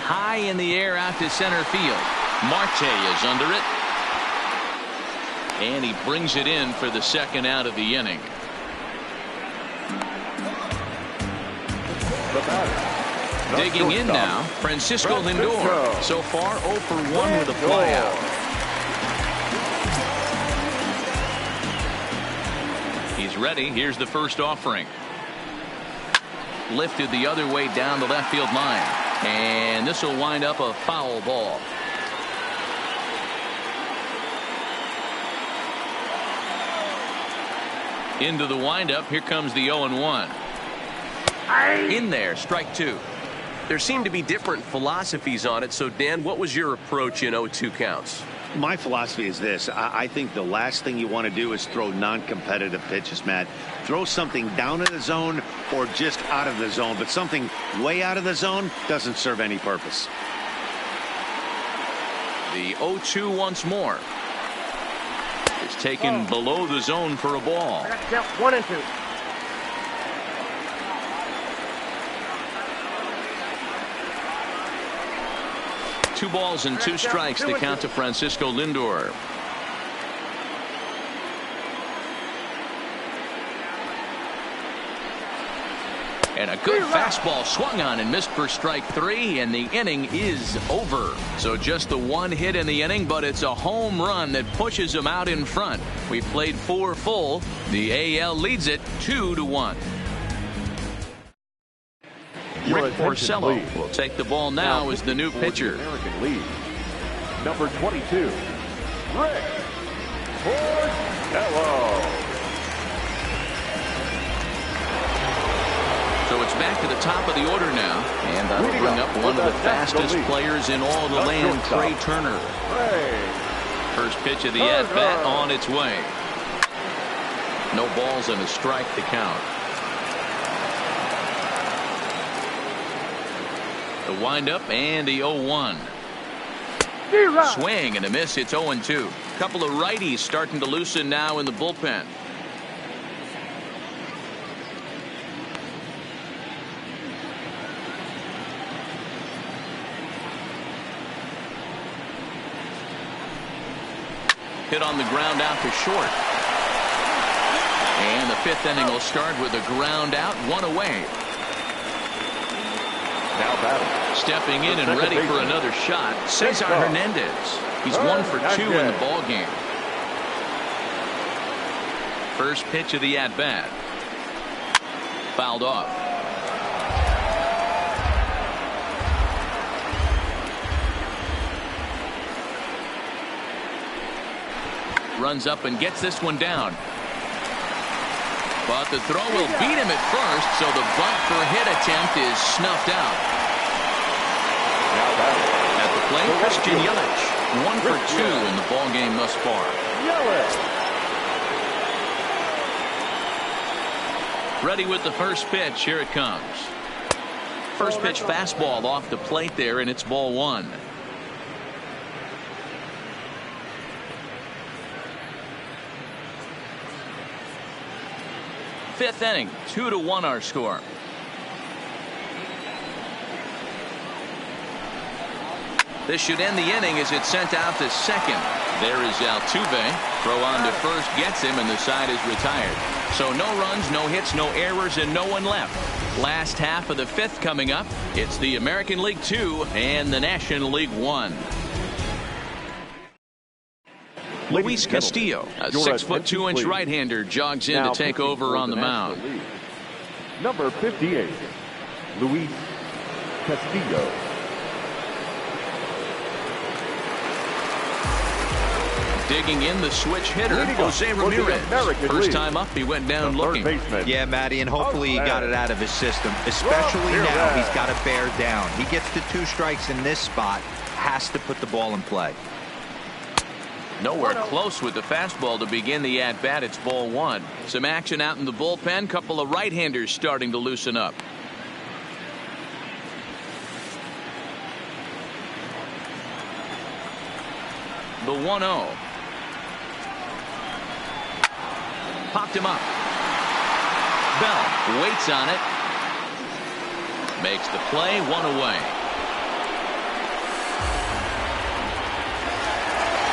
High in the air out to center field. Marte is under it. And he brings it in for the second out of the inning. Digging in now, Francisco Lindor. So far 0 for 1 with a flyout. He's ready. Here's the first offering. Lifted the other way down the left field line. And this will wind up a foul ball. Into the windup. Here comes the 0-1. In there, strike 2. There seem to be different philosophies on it. So, Dan, what was your approach in 0-2 counts? My philosophy is this. I think the last thing you want to do is throw non-competitive pitches, Matt. Throw something down in the zone or just out of the zone, but something way out of the zone doesn't serve any purpose. The 0-2 once more. It's taken below the zone for a ball. 1 and 2. Two balls and 2 strikes to count to Francisco Lindor. And a good fastball swung on and missed for strike 3, and the inning is over. So just the 1 hit in the inning, but it's a home run that pushes him out in front. We played 4 full. The AL leads it 2-1. Rick Porcello will take the ball now as the new pitcher. American League. Number 22, Rick Porcello. So it's back to the top of the order now, and that'll bring up one of the fastest players in all the land, Trey Turner. First pitch of the at-bat on its way. No balls and a strike to count. The windup and the 0-1. Swing and a miss. It's 0-2. Couple of righties starting to loosen now in the bullpen. Hit on the ground out to short. And the 5th inning will start with a ground out, 1 away. Now batting. Stepping in and ready for another shot, Cesar Hernandez. He's 1 for 2 in the ball game. First pitch of the at-bat. Fouled off. Runs up and gets this one down. But the throw will beat him at first, so the bunt for a hit attempt is snuffed out. At the plate, Christian Yelich. 1 for 2 in the ball game thus far. Ready with the first pitch. Here it comes. First pitch fastball off the plate there, and it's ball 1. Fifth inning, 2-1 our score. This should end the inning as it's sent out to second. There is Altuve. Throw on to first gets him, and the side is retired. So no runs, no hits, no errors, and no one left. Last half of the 5th coming up. It's the American League 2 and the National League 1. Luis Castillo, a 6'2" right-hander, jogs in to take over on the mound. Number 58, Luis Castillo. Digging in, the switch hitter, Jose Ramirez. First time up, he went down looking. Yeah, Matty, and hopefully he got it out of his system, especially now he's got to bear down. He gets to 2 strikes in this spot, has to put the ball in play. Nowhere close with the fastball to begin the at-bat. It's ball 1. Some action out in the bullpen. Couple of right-handers starting to loosen up. The 1-0. Popped him up. Bell waits on it. Makes the play, 1 away.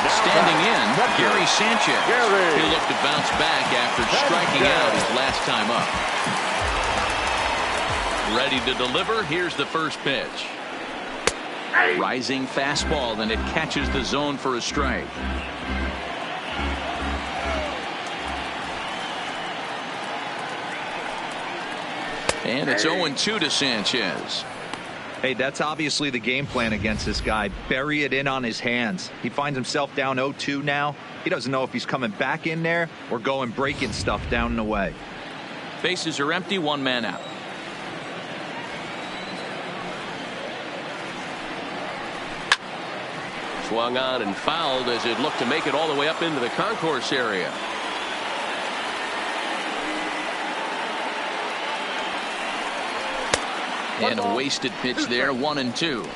Standing in, Gary Sanchez. He'll look to bounce back after striking out his last time up. Ready to deliver. Here's the first pitch. Rising fastball, and it catches the zone for a strike. And it's 0-2 to Sanchez. Hey, that's obviously the game plan against this guy. Bury it in on his hands. He finds himself down 0-2 now. He doesn't know if he's coming back in there or going breaking stuff down and away. Bases are empty, 1 man out. Swung on and fouled as it looked to make it all the way up into the concourse area. And a wasted pitch there, 1-2.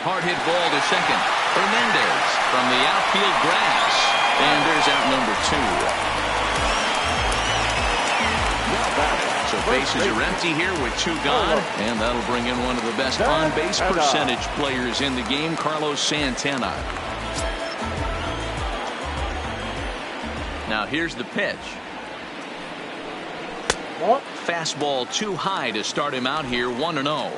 Hard hit ball to second. Hernandez from the outfield grass. And there's out number 2. So bases are empty here with 2 gone. And that'll bring in one of the best on-base percentage players in the game, Carlos Santana. Now here's the pitch. Fastball too high to start him out here, 1-0.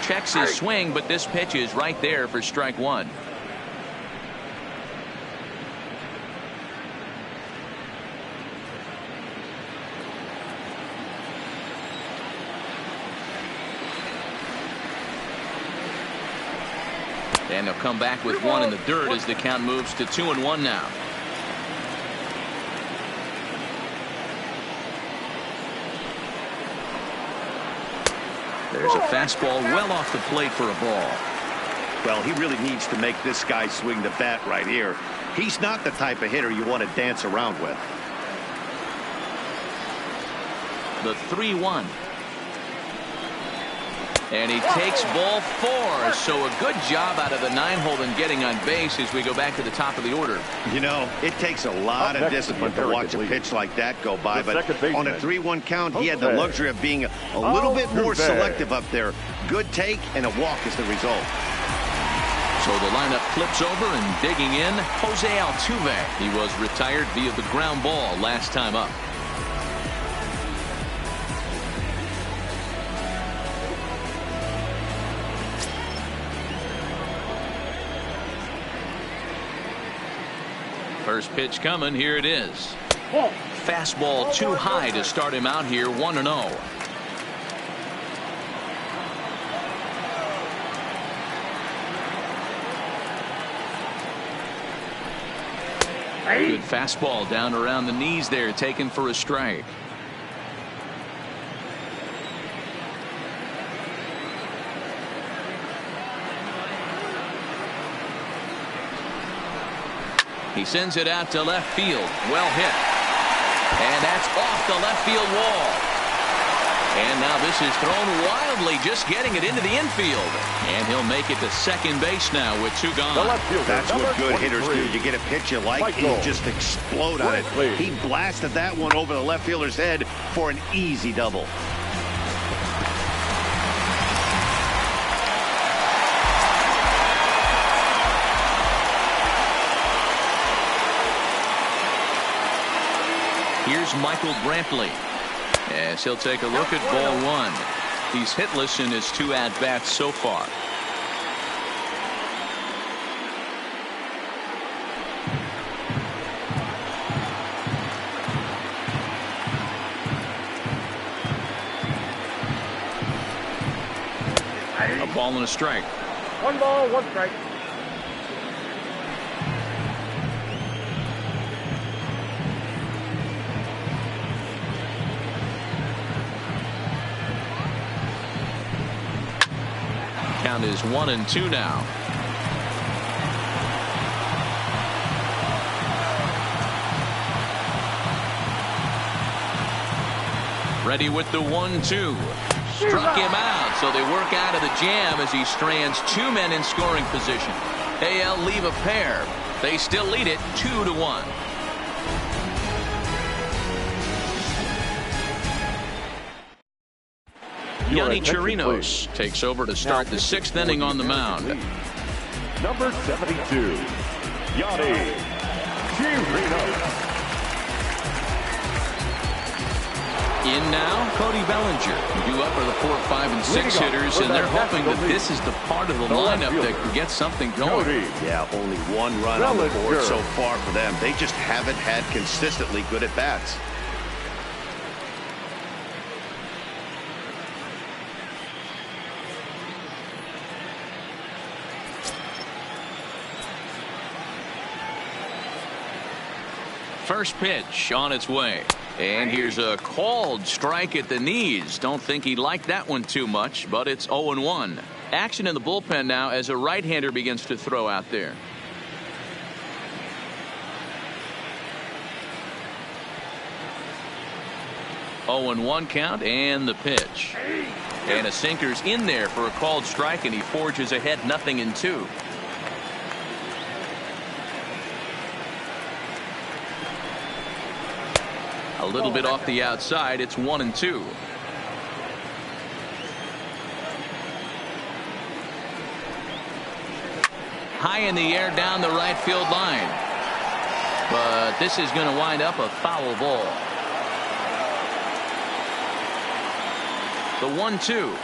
Checks his swing, but this pitch is right there for strike 1. And they'll come back with 1 in the dirt as the count moves to 2-1 now. There's a fastball well off the plate for a ball. Well, he really needs to make this guy swing the bat right here. He's not the type of hitter you want to dance around with. The 3-1. And he takes ball 4. So a good job out of the 9-hole in getting on base as we go back to the top of the order. You know, it takes a lot of discipline to watch a pitch like that go by. But on a 3-1 count, he had the luxury of being a little bit more selective up there. Good take and a walk is the result. So the lineup flips over and digging in, Jose Altuve. He was retired via the ground ball last time up. First pitch coming. Here it is. Fastball too high to start him out here, 1-0. Good fastball down around the knees there, taken for a strike. He sends it out to left field. Well hit. And that's off the left field wall. And now this is thrown wildly, just getting it into the infield. And he'll make it to second base now with 2 gone. That's what good hitters do. You get a pitch you like, and you just explode on it. He blasted that one over the left fielder's head for an easy double. Here's Michael Brantley as he'll take a look at ball 1. He's hitless in his 2 at-bats so far. A ball and a strike. 1 ball, 1 strike. Count is 1-2 now. Ready with the 1-2. Struck him out, so they work out of the jam as he strands 2 men in scoring position. AL leave a pair. They still lead it 2-1. Yonny Chirinos takes over to start the 6th inning on the mound. Number 72, Yonny Chirinos. In now, Cody Bellinger. Due up are the 4, 5, and 6 hitters, and they're hoping that this is the part of the lineup that can get something going. Yeah, only 1 run on the board so far for them. They just haven't had consistently good at bats. First pitch on its way. And here's a called strike at the knees. Don't think he liked that one too much, but it's 0-1. Action in the bullpen now as a right-hander begins to throw out there. Oh, 0-1 count and the pitch. And a sinker's in there for a called strike, and he forges ahead 0-2. A little bit off the outside. It's 1-2. High in the air down the right field line. But this is going to wind up a foul ball. The 1-2.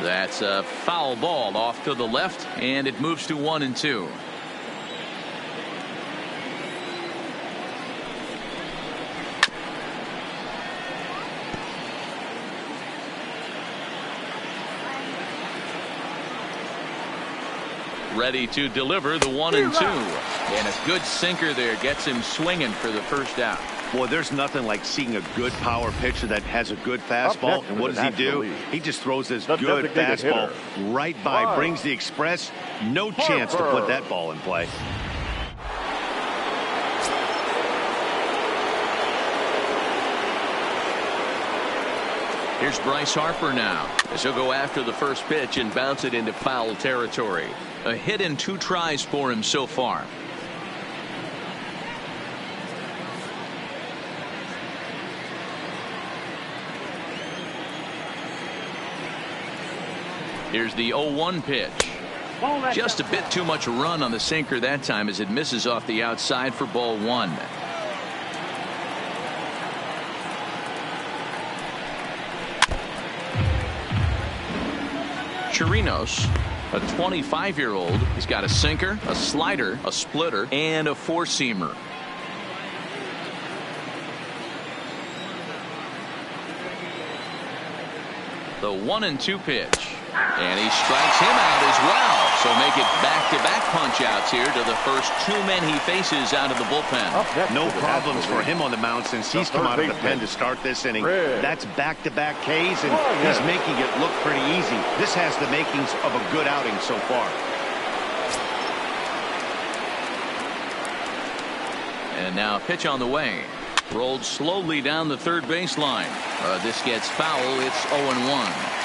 That's a foul ball off to the left, and it moves to 1-2. Ready to deliver the 1-2. And a good sinker there gets him swinging for the first out. Boy, there's nothing like seeing a good power pitcher that has a good fastball. And what does he do? He just throws this good fastball right by, brings the express. No chance to put that ball in play. Here's Bryce Harper now, as he'll go after the first pitch and bounce it into foul territory. A hit in 2 tries for him so far. Here's the 0-1 pitch. Just a bit too much run on the sinker that time as it misses off the outside for ball 1. Chirinos, a 25-year-old. He's got a sinker, a slider, a splitter, and a 4-seamer. The 1-2 pitch. And he strikes him out as well. So make it back-to-back punch-outs here to the first 2 men he faces out of the bullpen. No problems for him on the mound since he's come out of the pen to start this inning. That's back-to-back Ks, and he's making it look pretty easy. This has the makings of a good outing so far. And now a pitch on the way. Rolled slowly down the third baseline. This gets foul. It's 0-1.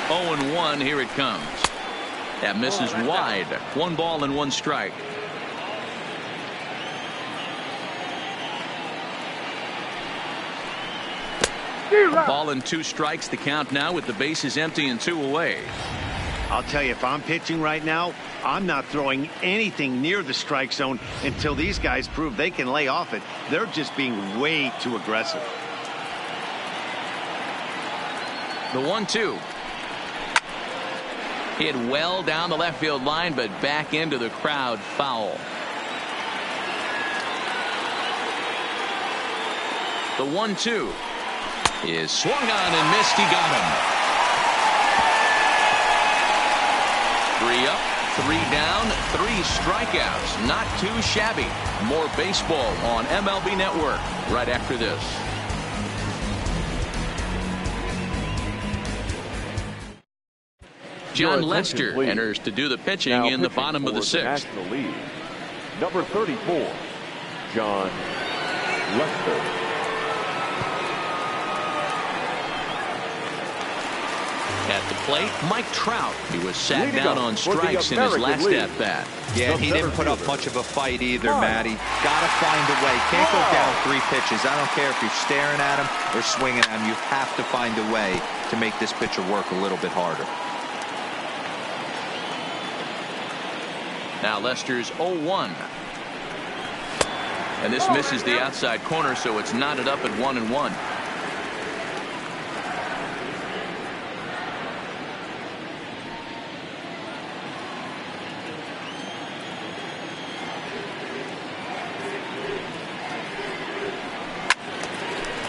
0-1. Here it comes. That misses wide. 1 ball and 1 strike. A ball and 2 strikes to count now with the bases empty and 2 away. I'll tell you, if I'm pitching right now, I'm not throwing anything near the strike zone until these guys prove they can lay off it. They're just being way too aggressive. The 1-2. Hit well down the left field line, but back into the crowd, foul. The 1-2 is swung on and missed. He got him. 3 up, 3 down, 3 strikeouts. Not too shabby. More baseball on MLB Network right after this. John Lester please. enters to do the pitching Now in the pitching bottom of the for 6th. National League, number 34, John Lester. At the plate, Mike Trout. He was sat down on strikes in his last at-bat. Yeah, he didn't put up much of a fight either, Matty. Gotta find a way. Can't go down 3 pitches. I don't care if you're staring at him or swinging at him. You have to find a way to make this pitcher work a little bit harder. Now Lester's 0-1. And this misses the outside corner, so it's knotted up at 1-1.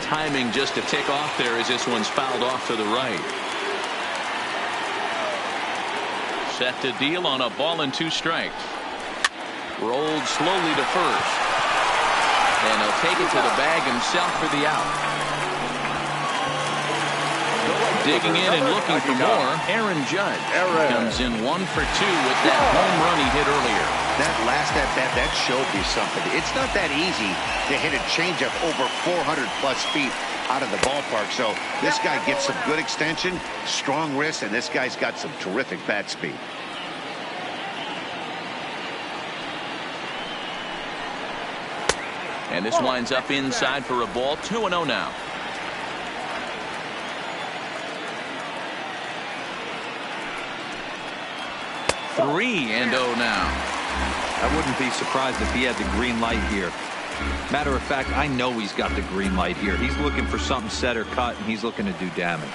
Timing just to tick off there as this one's fouled off to the right. Set to deal on a ball and 2 strikes. Rolled slowly to first. And he'll take it to the bag himself for the out. Digging in and looking for more, Aaron Judge comes in 1 for 2 with that home run he hit earlier. That last at-bat, that showed you something. It's not that easy to hit a changeup over 400-plus feet out of the ballpark. So this guy gets some good extension, strong wrist, and this guy's got some terrific bat speed. And this winds up inside for a ball. 2-0 now. Three and 0 now. I wouldn't be surprised if he had the green light here. Matter of fact, I know he's got the green light here. He's looking for something set or cut, and he's looking to do damage.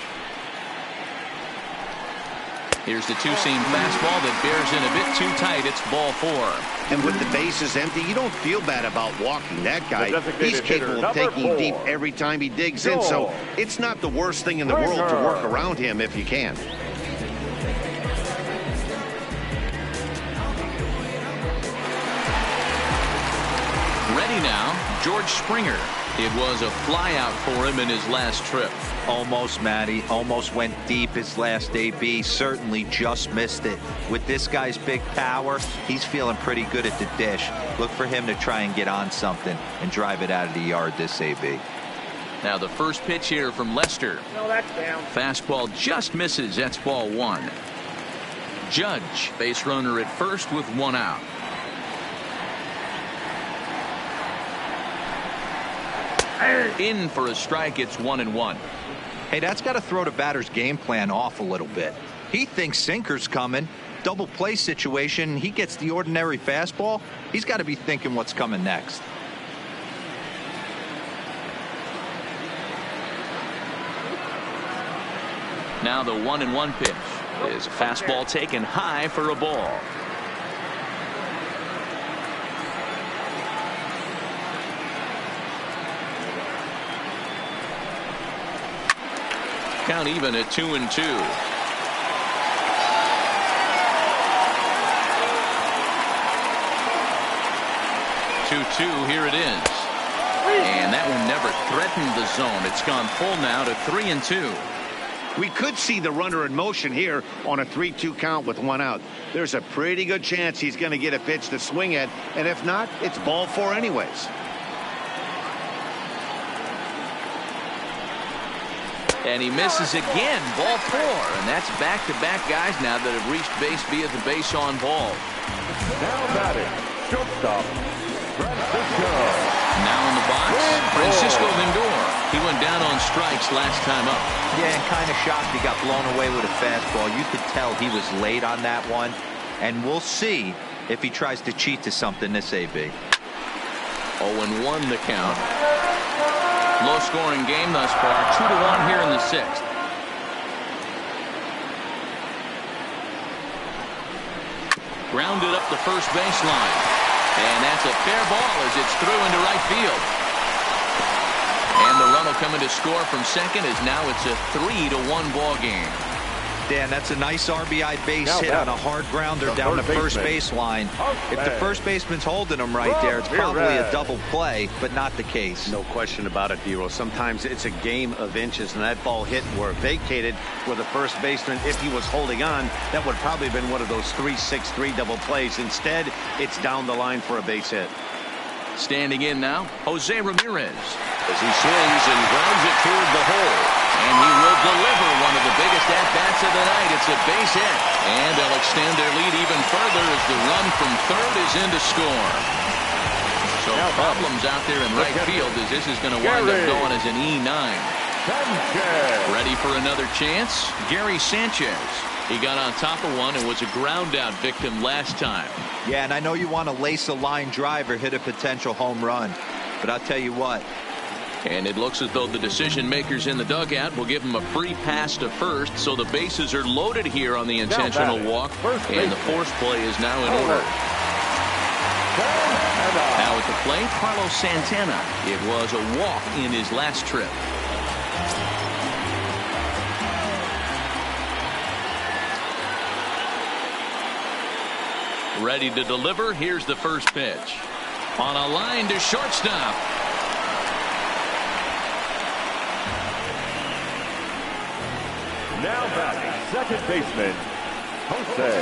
Here's the 2-seam fastball that bears in a bit too tight. It's ball 4. And with the bases empty, you don't feel bad about walking that guy. He's capable of taking deep every time he digs in, so it's not the worst thing in the world to work around him if you can. Ready now, George Springer. It was a flyout for him in his last trip. Almost, Matty. Almost went deep his last AB. Certainly just missed it. With this guy's big power, he's feeling pretty good at the dish. Look for him to try and get on something and drive it out of the yard this AB. Now the first pitch here from Lester. No, that's down. Fastball just misses. That's ball 1. Judge, base runner at first with 1 out. In for a strike. It's 1-1. Hey, that's got to throw the batter's game plan off a little bit. He thinks sinker's coming. Double play situation. He gets the ordinary fastball. He's got to be thinking what's coming next. Now the 1-1 pitch is a fastball taken high for a ball. Count even at 2-2. 2-2. Here it is. And that one never threatened the zone. It's gone full now to 3-2. We could see the runner in motion here on a 3-2 count with 1 out. There's a pretty good chance he's going to get a pitch to swing at, and if not, it's ball 4 anyways. And he misses again. Ball 4. And that's back-to-back guys now that have reached base via the base on ball. Now batting, shortstop, Francisco. Now in the box, Francisco Lindor. He went down on strikes last time up. Yeah, and kind of shocked he got blown away with a fastball. You could tell he was late on that one. And we'll see if he tries to cheat to something this AB. 0-1 the count. Low-scoring game thus far. 2-1 here in the 6th. Grounded up the first baseline. And that's a fair ball as it's through into right field. And the run will come in to score from second as now it's a 3-1 ball game. Dan, that's a nice RBI base hit on a hard grounder down the first baseline. If the first baseman's holding him right there, it's probably a double play, but not the case. No question about it, Dero. Sometimes it's a game of inches, and that ball hit were vacated with the first baseman. If he was holding on, that would probably have been one of those 3-6-3 double plays. Instead, it's down the line for a base hit. Standing in now, Jose Ramirez. As he swings and grounds it toward the hole. And he will deliver one of the biggest at-bats of the night. It's a base hit. And they'll extend their lead even further as the run from third is in to score. So problems out there in right field as this is going to wind up going as an E9. Ready for another chance? Gary Sanchez. He got on top of one and was a ground out victim last time. Yeah, and I know you want to lace a line drive or hit a potential home run. But I'll tell you what. And it looks as though the decision makers in the dugout will give him a free pass to first. So the bases are loaded here on the intentional walk. And the force play is now in order. Now at the plate, Carlos Santana. It was a walk in his last trip. Ready to deliver. Here's the first pitch. On a line to shortstop. Now batting, second baseman, Jose.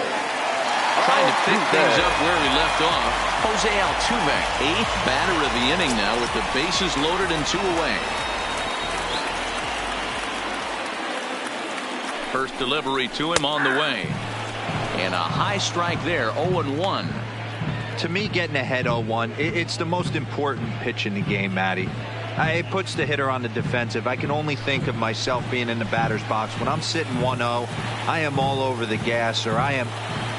Trying to pick things up where he left off. Jose Altuve, 8th batter of the inning now with the bases loaded and 2 away. First delivery to him on the way. And a high strike there, 0-1. To me, getting ahead 0-1, it's the most important pitch in the game, Matty. It puts the hitter on the defensive. I can only think of myself being in the batter's box. When I'm sitting 1-0, I am all over the gas, or I am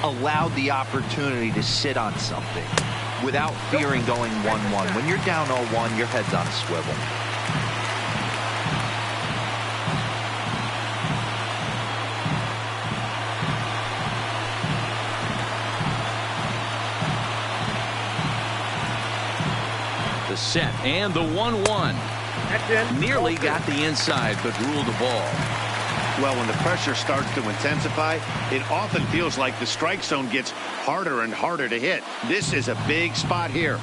allowed the opportunity to sit on something without fearing going 1-1. When you're down 0-1, your head's on a swivel. The set and the 1-1. Nearly got the inside, but ruled the ball. Well, when the pressure starts to intensify, it often feels like the strike zone gets harder and harder to hit. This is a big spot here.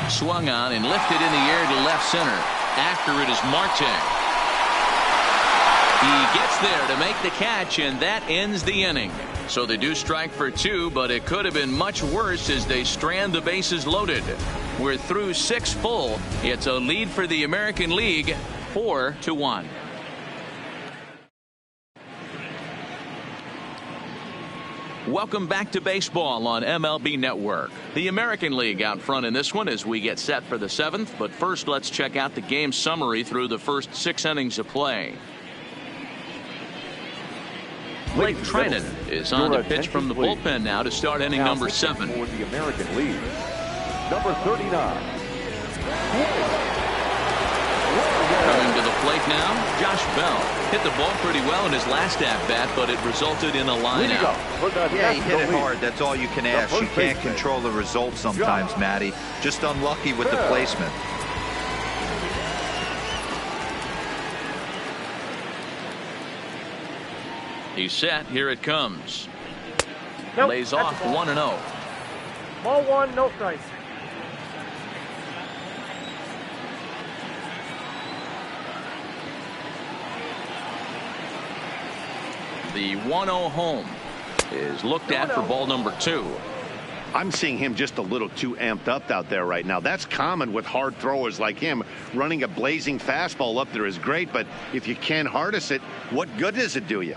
Swung on and lifted in the air to left center. After it is Marte. He gets there to make the catch, and that ends the inning. So they do strike for 2, but it could have been much worse as they strand the bases loaded. We're through 6 full. It's a lead for the American League, 4-1. Welcome back to baseball on MLB Network. The American League out front in this one as we get set for the 7th. But first, let's check out the game summary through the first 6 innings of play. Blake Treinen is on to pitch from the bullpen now to start inning number 7. For the American League, number 39. Coming to the plate now, Josh Bell. Hit the ball pretty well in his last at-bat, but it resulted in a line out. Yeah, he hit it hard. That's all you can ask. You can't control the result sometimes, Matty. Just unlucky with the placement. He's set. Here it comes. Lays off 1-0. Ball 1, no strikes. The 1-0 home is looked at for ball number 2. I'm seeing him just a little too amped up out there right now. That's common with hard throwers like him. Running a blazing fastball up there is great, but if you can't harness it, what good does it do you?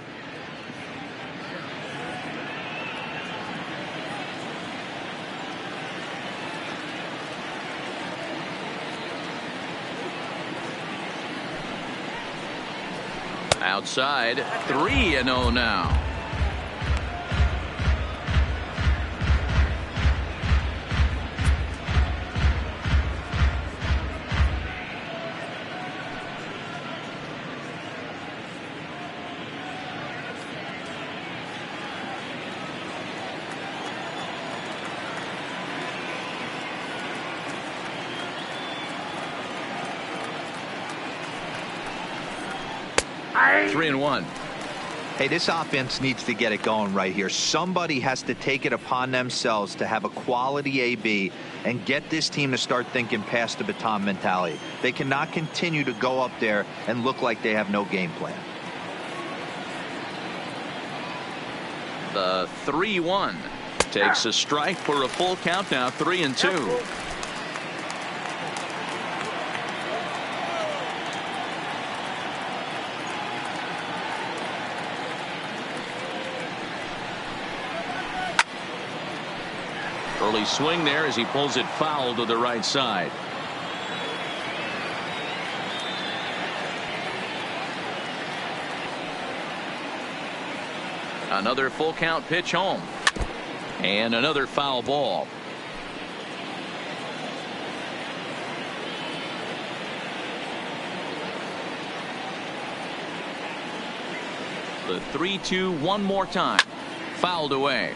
Outside, 3-0 now. 3-1. Hey, this offense needs to get it going right here. Somebody has to take it upon themselves to have a quality AB and get this team to start thinking past the baton mentality. They cannot continue to go up there and look like they have no game plan. The 3-1 takes a strike for a full count now, 3-2. Early swing there as he pulls it foul to the right side. Another full count pitch home. And another foul ball. The 3-2 one more time. Fouled away.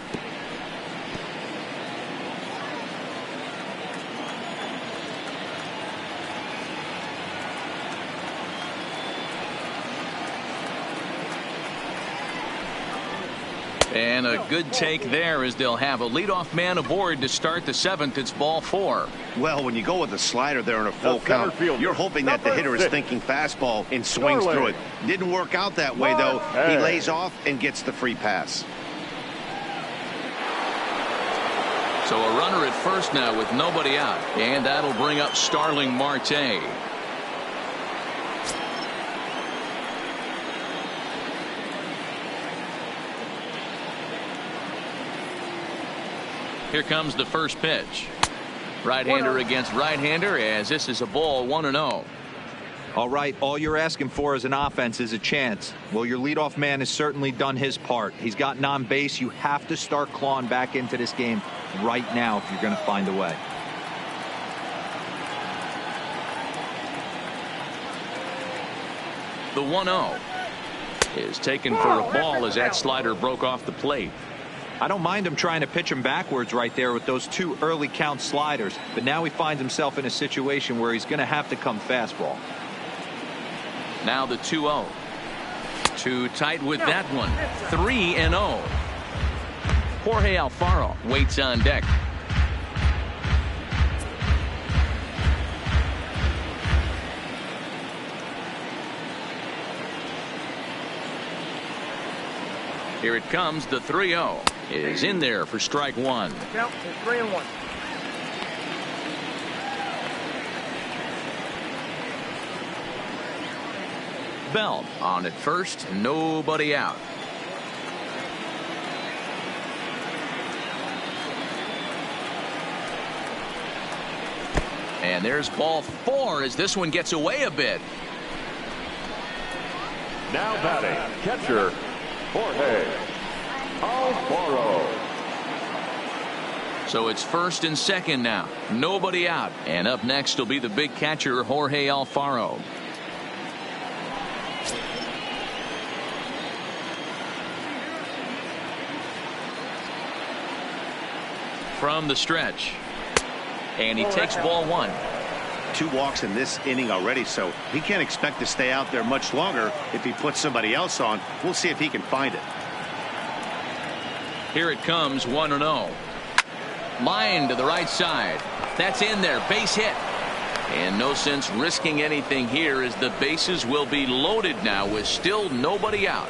And a good take there as they'll have a leadoff man aboard to start the seventh. It's ball 4. Well, when you go with a slider there in a full count, you're hoping that the hitter is thinking fastball and swings through it. Didn't work out that way, though. He lays off and gets the free pass. So a runner at first now with nobody out. And that'll bring up Starling Marte. Here comes the first pitch. Right-hander against right-hander as this is a ball 1-0. All right, all you're asking for as an offense is a chance. Well, your leadoff man has certainly done his part. He's gotten on base. You have to start clawing back into this game right now if you're going to find a way. The 1-0 is taken for a ball as that slider broke off the plate. I don't mind him trying to pitch him backwards right there with those 2 early count sliders, but now he finds himself in a situation where he's going to have to come fastball. Now the 2-0. Too tight with that one. 3-0. Jorge Alfaro waits on deck. Here it comes. The 3-0 is in there for strike 1. Count is 3-1. Bell on at first. Nobody out. And there's ball 4 as this one gets away a bit. Now batting, catcher, Jorge Alfaro. So it's first and second now. Nobody out. And up next will be the big catcher, Jorge Alfaro. From the stretch. And he takes ball 1. 2 walks in this inning already, so he can't expect to stay out there much longer if he puts somebody else on. We'll see if he can find it. Here it comes, 1-0. Line to the right side. That's in there. Base hit. And no sense risking anything here as the bases will be loaded now with still nobody out.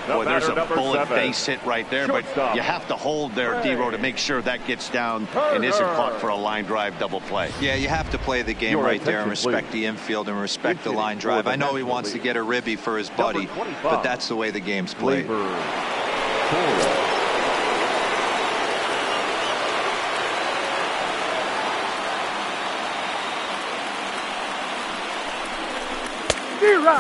Boy, there's a bullet 7. base hit right there, but you have to hold there, D-Row, to make sure that gets down and isn't caught for a line drive double play. Yeah, you have to play the game right there and respect the infield and respect the line drive. I know he wants to get a ribby for his buddy, but that's the way the game's played.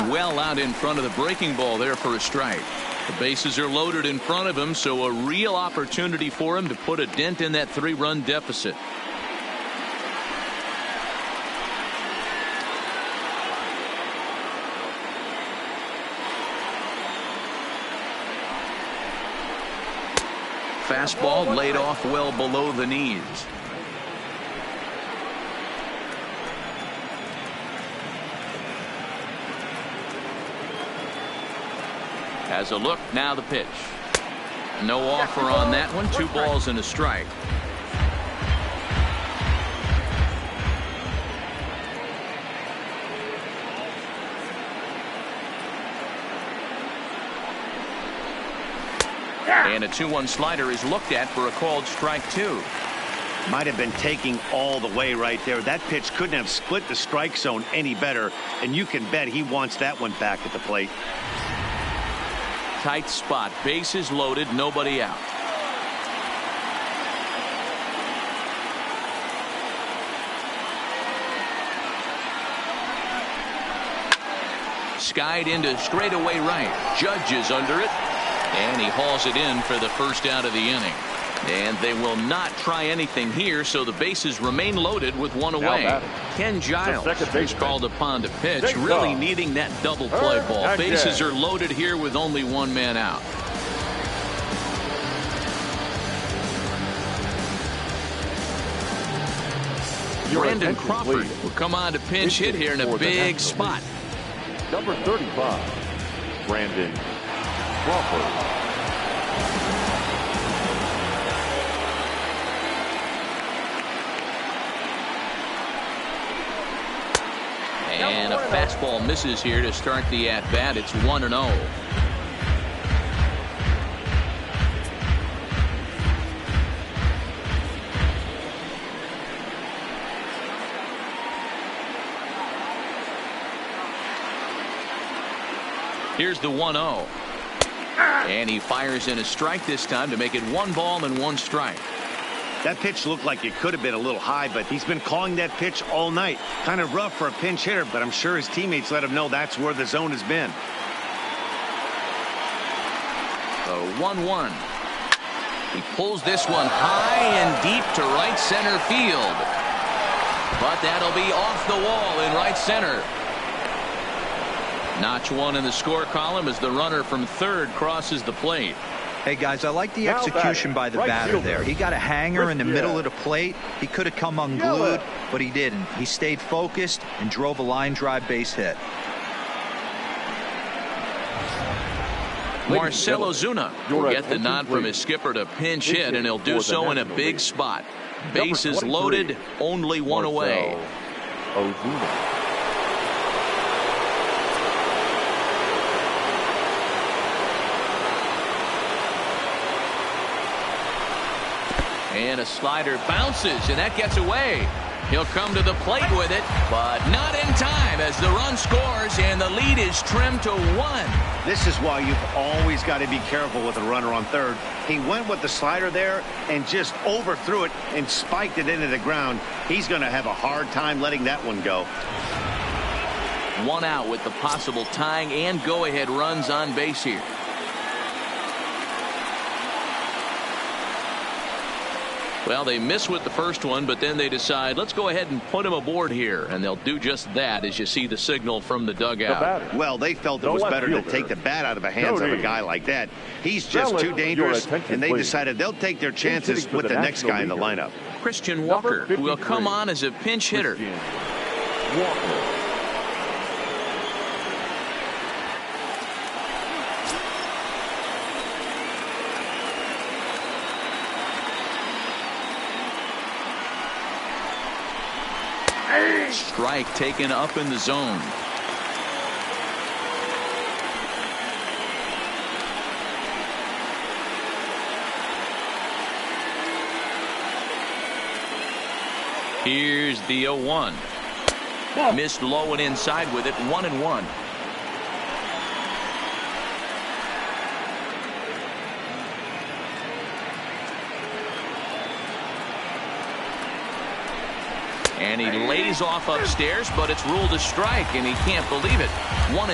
Well out in front of the breaking ball there for a strike. The bases are loaded in front of him, so a real opportunity for him to put a dent in that 3-run deficit. Fastball laid off well below the knees. Has a look. Now the pitch. No offer on that one. 2 balls and a strike. And a 2-1 slider is looked at for a called strike 2. Might have been taking all the way right there. That pitch couldn't have split the strike zone any better, and you can bet he wants that one back at the plate. Tight spot. Bases loaded. Nobody out. Skied into straightaway right. Judge is under it. And he hauls it in for the first out of the inning. And they will not try anything here, so the bases remain loaded with 1 away. Ken Giles is called upon to pitch, really needing that double play ball. Bases are loaded here with only 1 man out. Brandon Crawford will come on to pinch hit here in a big spot. Number 35, Brandon Crawford. And a fastball misses here to start the at-bat. It's 1-0. Here's the 1-0. And he fires in a strike this time to make it 1 ball and 1 strike. That pitch looked like it could have been a little high, but he's been calling that pitch all night. Kind of rough for a pinch hitter, but I'm sure his teammates let him know that's where the zone has been. The 1-1. He pulls this one high and deep to right center field. But that'll be off the wall in right center. Notch 1 in the score column as the runner from third crosses the plate. Hey, guys, I like the execution by the batter there. He got a hanger in the middle of the plate. He could have come unglued, but he didn't. He stayed focused and drove a line drive base hit. Marcell Ozuna will get the nod from his skipper to pinch hit, and he'll do so in a big spot. Bases loaded, only 1 away. Ozuna. And a slider bounces, and that gets away. He'll come to the plate with it, but not in time as the run scores and the lead is trimmed to 1. This is why you've always got to be careful with a runner on third. He went with the slider there and just overthrew it and spiked it into the ground. He's going to have a hard time letting that one go. 1 out with the possible tying and go-ahead runs on base here. Well, they miss with the first one, but then they decide, let's go ahead and put him aboard here. And they'll do just that as you see the signal from the dugout. Well, they felt it was better to take the bat out of the hands of a guy like that. He's just too dangerous, and they decided they'll take their chances with the next guy in the lineup. Christian Walker will come on as a pinch hitter. Strike taken up in the zone. Here's the 0-1. Missed low and inside with it. 1-1. And he lays off upstairs, but it's ruled a strike, and he can't believe it. 1-2.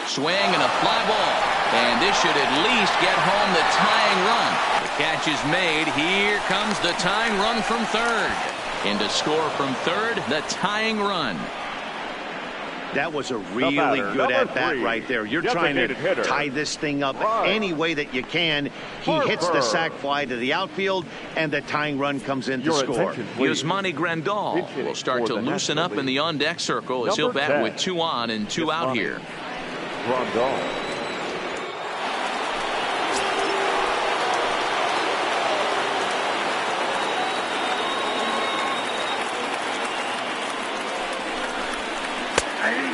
Swing and a fly ball. And this should at least get home the tying run. The catch is made. Here comes the tying run from third. And to score from third, the tying run. That was a really good at-bat right there. You're trying to tie this thing up any way that you can. He hits the sac fly to the outfield, and the tying run comes in to score. Yasmani Grandal will start to loosen up in the on-deck circle as he'll bat with 2 on and 2 out here. Grandal.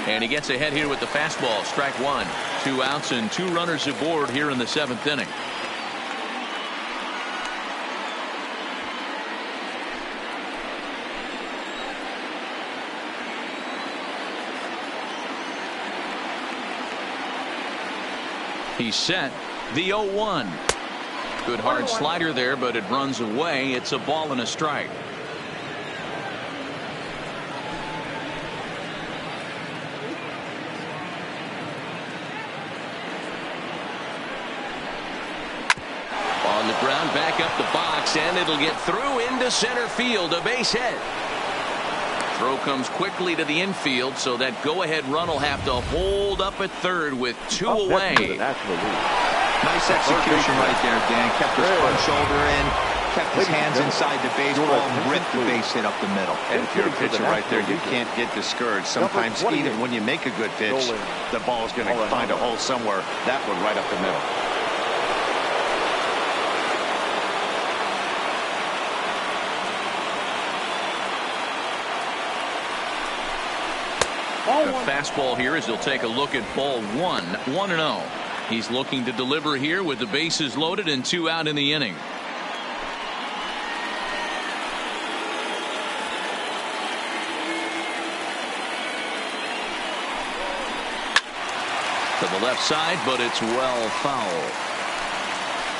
And he gets ahead here with the fastball. Strike 1. 2 outs and 2 runners aboard here in the 7th inning. He's set. The 0-1. Good hard slider there, but it runs away. It's a ball and a strike. On the ground, back up the box, and it'll get through into center field. A base hit. Throw comes quickly to the infield, so that go-ahead run will have to hold up at third with 2 away. Nice execution right there, Dan. Kept his front shoulder in, kept his hands inside the baseball, and ripped the base hit up the middle. And if you're a pitcher right there, you can't get discouraged. Sometimes even when you make a good pitch, the ball is going to find a hole somewhere. That one right up the middle. A fastball here as he'll take a look at ball 1. 1-0. He's looking to deliver here with the bases loaded and 2 out in the inning. To the left side, but it's well foul.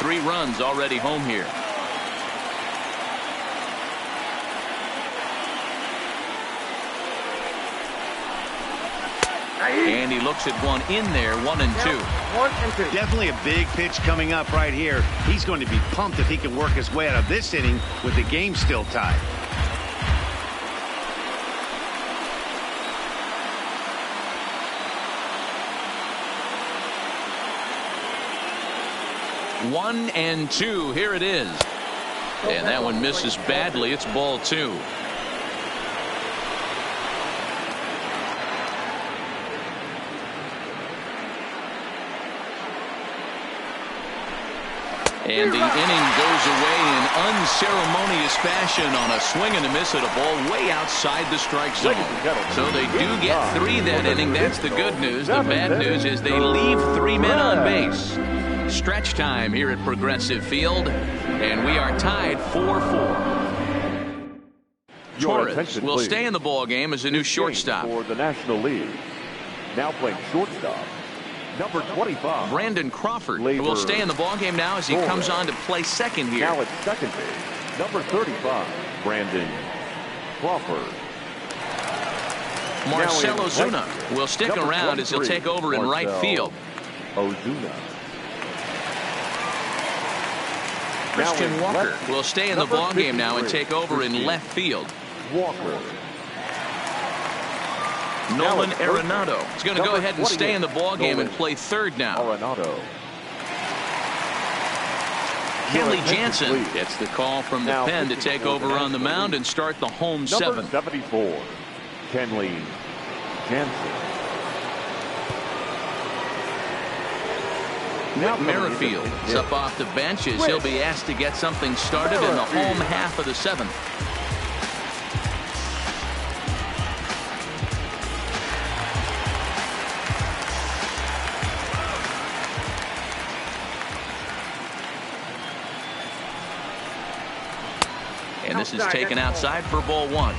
3 runs already home here. And he looks at one in there. 1 and 2. 1 and 2. Definitely a big pitch coming up right here. He's going to be pumped if he can work his way out of this inning with the game still tied. One and 2. Here it is. And that one misses badly. It's ball 2. And the inning goes away in unceremonious fashion on a swing and a miss at a ball way outside the strike zone. So they do get 3 that inning. That's the good news. The bad news is they leave 3 men on base. Stretch time here at Progressive Field, and we are tied 4-4. Torres will stay in the ball game as a new shortstop. For the National League. Now playing shortstop. Number 25. Brandon Crawford will stay in the ballgame now as he comes on to play second here. Now at second base, number 35, Brandon Crawford. Marcell Ozuna will stick around as he'll take over in right field. Ozuna. Christian Walker will stay in the ballgame now and take over in left field. Walker. Nolan Arenado is going to go ahead and stay in the ballgame and play third now. Arenado. Kenley Jansen gets the call from the pen to take over on the mound and start the home 7th. Number 74, Kenley Jansen. Whit Merrifield is up off the bench as he'll be asked to get something started in the home half of the 7th. And this is taken outside for ball 1.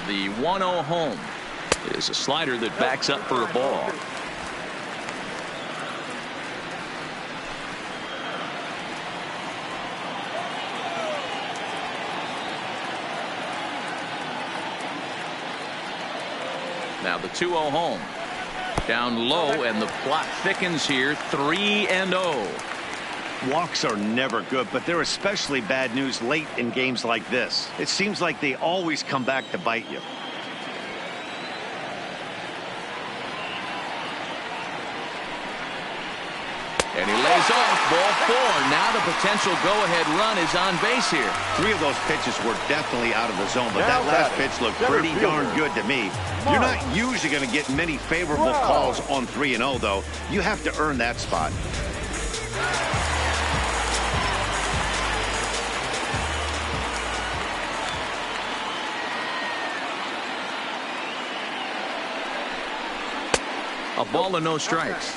The 1-0 home is a slider that backs up for a ball. Now the 2-0 home. Down low, and the plot thickens here. 3-0. Walks are never good, but they're especially bad news late in games like this. It seems like they always come back to bite you. And he lays off. Ball 4. Now the potential go-ahead run is on base here. 3 of those pitches were definitely out of the zone, but that last pitch looked pretty darn good to me. You're not usually going to get many favorable calls on 3-0, though. You have to earn that spot. A ball and no strikes.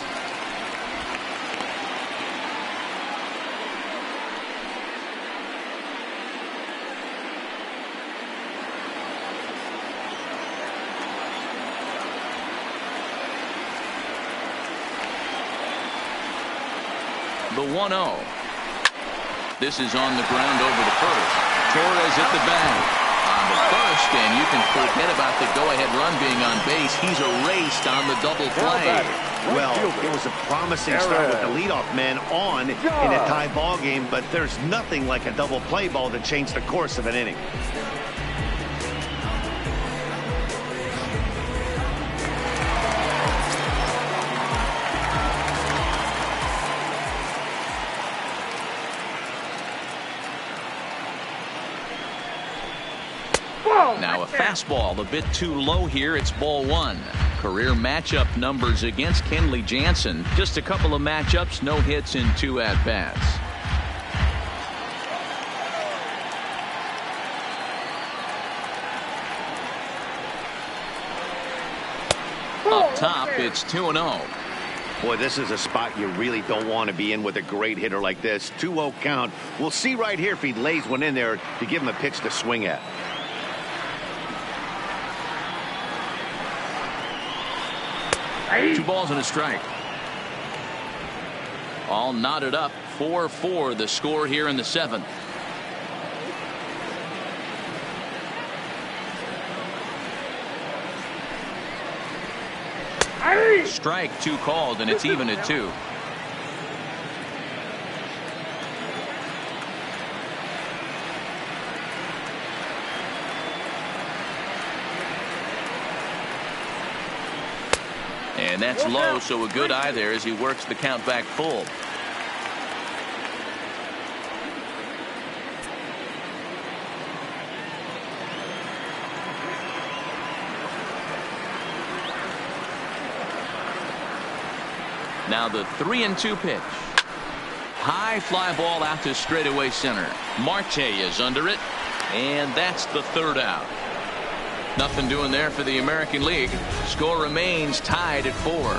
The 1-0. This is on the ground over the first. Torres at the bag. On the first, and you can forget about the go-ahead run being on base. He's erased on the double play. Well, it was a promising start with the leadoff man on in a tie ball game, but there's nothing like a double play ball to change the course of an inning. Now a fastball a bit too low here. It's ball 1. Career matchup numbers against Kenley Jansen. Just a couple of matchups, no hits in 2 at-bats. Up top, it's 2-0. Boy, this is a spot you really don't want to be in with a great hitter like this. 2-0 count. We'll see right here if he lays one in there to give him a pitch to swing at. Two balls and a strike. All knotted up. 4-4 the score here in the 7th. Strike 2 called, and it's even at 2. And that's low, so a good eye there as he works the count back full. Now the 3-2 pitch. High fly ball out to straightaway center. Marte is under it, and that's the 3rd out. Nothing doing there for the American League. Score remains tied at 4.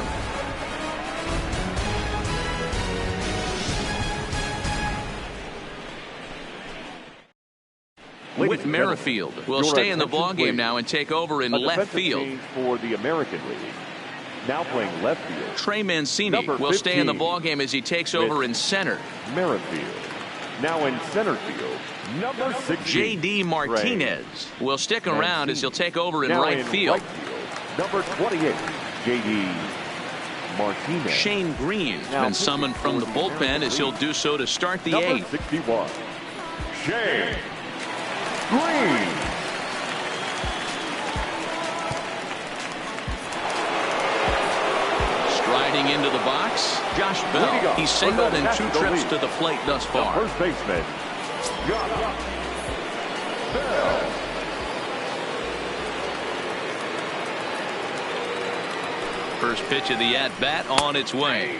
Whit Merrifield will stay in the ballgame now and take over in left field. For the American League. Now playing left field. Trey Mancini will stay in the ballgame as he takes over in center. Merrifield. Now in center field. Number 6. J.D. Martinez will stick around as he'll take over in right field. Number 28. J.D. Martinez. Shane Green's been summoned from the bullpen as he'll do so to start the 8th. 61. Shane Green. Striding into the box, Josh Bell. He's singled in 2 trips to the plate thus far. First baseman, Josh Bell. First pitch of the at-bat on its way.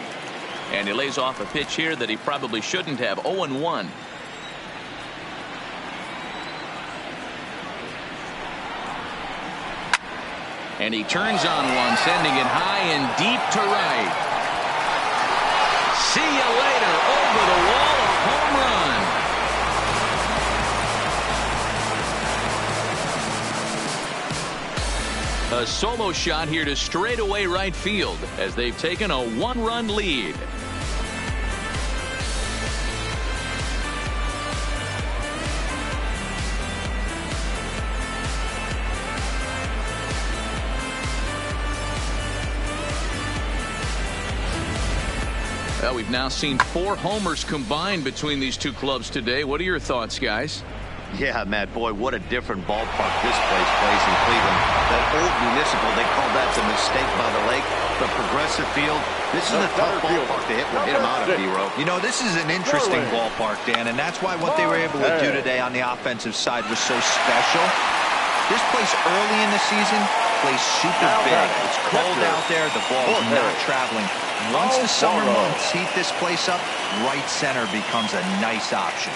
And he lays off a pitch here that he probably shouldn't have. 0-1. And he turns on one, sending it high and deep to right. See you later. Over the wall, a home run. A solo shot here to straightaway right field as they've taken a 1-run lead. Well, we've now seen 4 homers combined between these two clubs today. What are your thoughts, guys? Yeah, Matt, boy, what a different ballpark this place plays in Cleveland. That old Municipal, they call that the Mistake by the Lake. The Progressive Field, this is a tough ballpark to hit him out of, D-Row. You know, this is an interesting ballpark, Dan, and that's why what they were able to do today on the offensive side was so special. This place early in the season plays super big. It's cold out there. The ball's not traveling. Once the summer months heat this place up, right center becomes a nice option.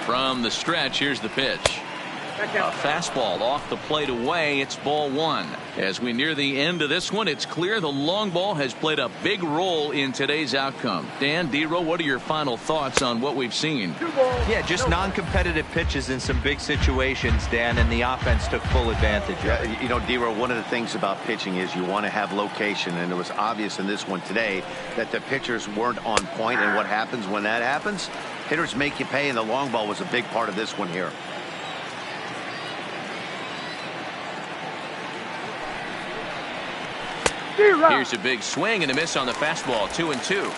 From the stretch, here's the pitch. A fastball off the plate away. It's ball 1. As we near the end of this one, it's clear the long ball has played a big role in today's outcome. Dan, D-Row, what are your final thoughts on what we've seen? Yeah, just non-competitive pitches in some big situations, Dan, and the offense took full advantage of it. You know, D-Row, one of the things about pitching is you want to have location, and it was obvious in this one today that the pitchers weren't on point, and what happens when that happens? Hitters make you pay, and the long ball was a big part of this one here. Here's a big swing and a miss on the fastball. 2-2.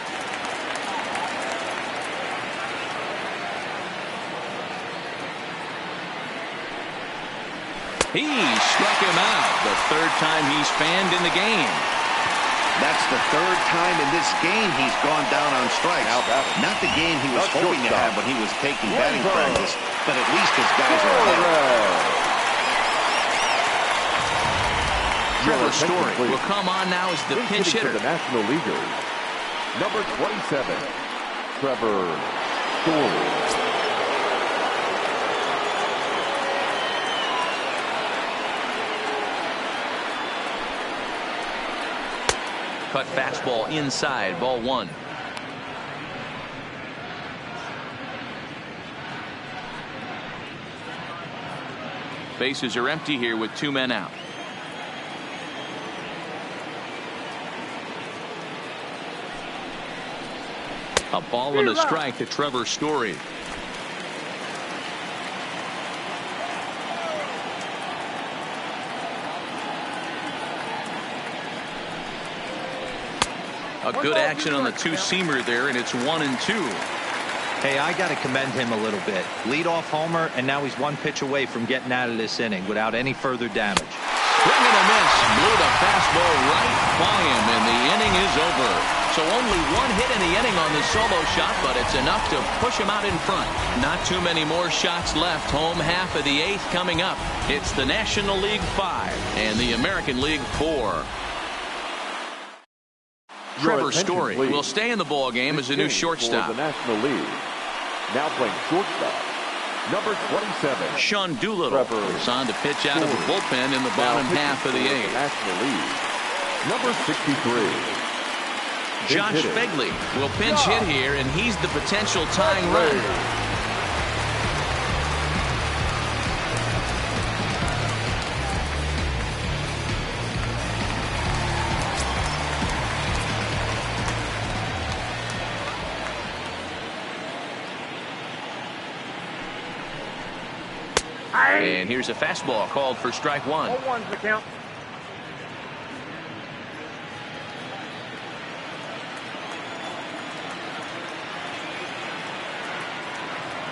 He struck him out. The 3rd time he's fanned in the game. That's the 3rd time in this game he's gone down on strikes. Not the game he was hoping to have when he was taking batting practice, but at least his guys are ahead. Trevor Story will come on now as the pinch hitter. The National Leaguers, number 27, Trevor Story. Cut fastball inside, ball 1. Bases are empty here with 2 men out. A ball and a strike to Trevor Story. A good action on the 2-seamer there, and it's 1-2. Hey, I got to commend him a little bit. Leadoff homer, and now he's 1 pitch away from getting out of this inning without any further damage. Swing and a miss. Blew the fastball right by him, and the inning is over. So only 1 hit in the inning on the solo shot, but it's enough to push him out in front. Not too many more shots left. Home half of the 8th coming up. It's the National League 5 and the American League 4. Trevor Story will stay in the ball game as a new shortstop. For the National League. Now playing shortstop, number 27, Sean Doolittle is on to pitch out of the bullpen in the bottom half of the 8th. National League, number 63. Josh Begley will pinch hit here, and he's the potential tying run. And here's a fastball called for strike 1. 0-1's the count.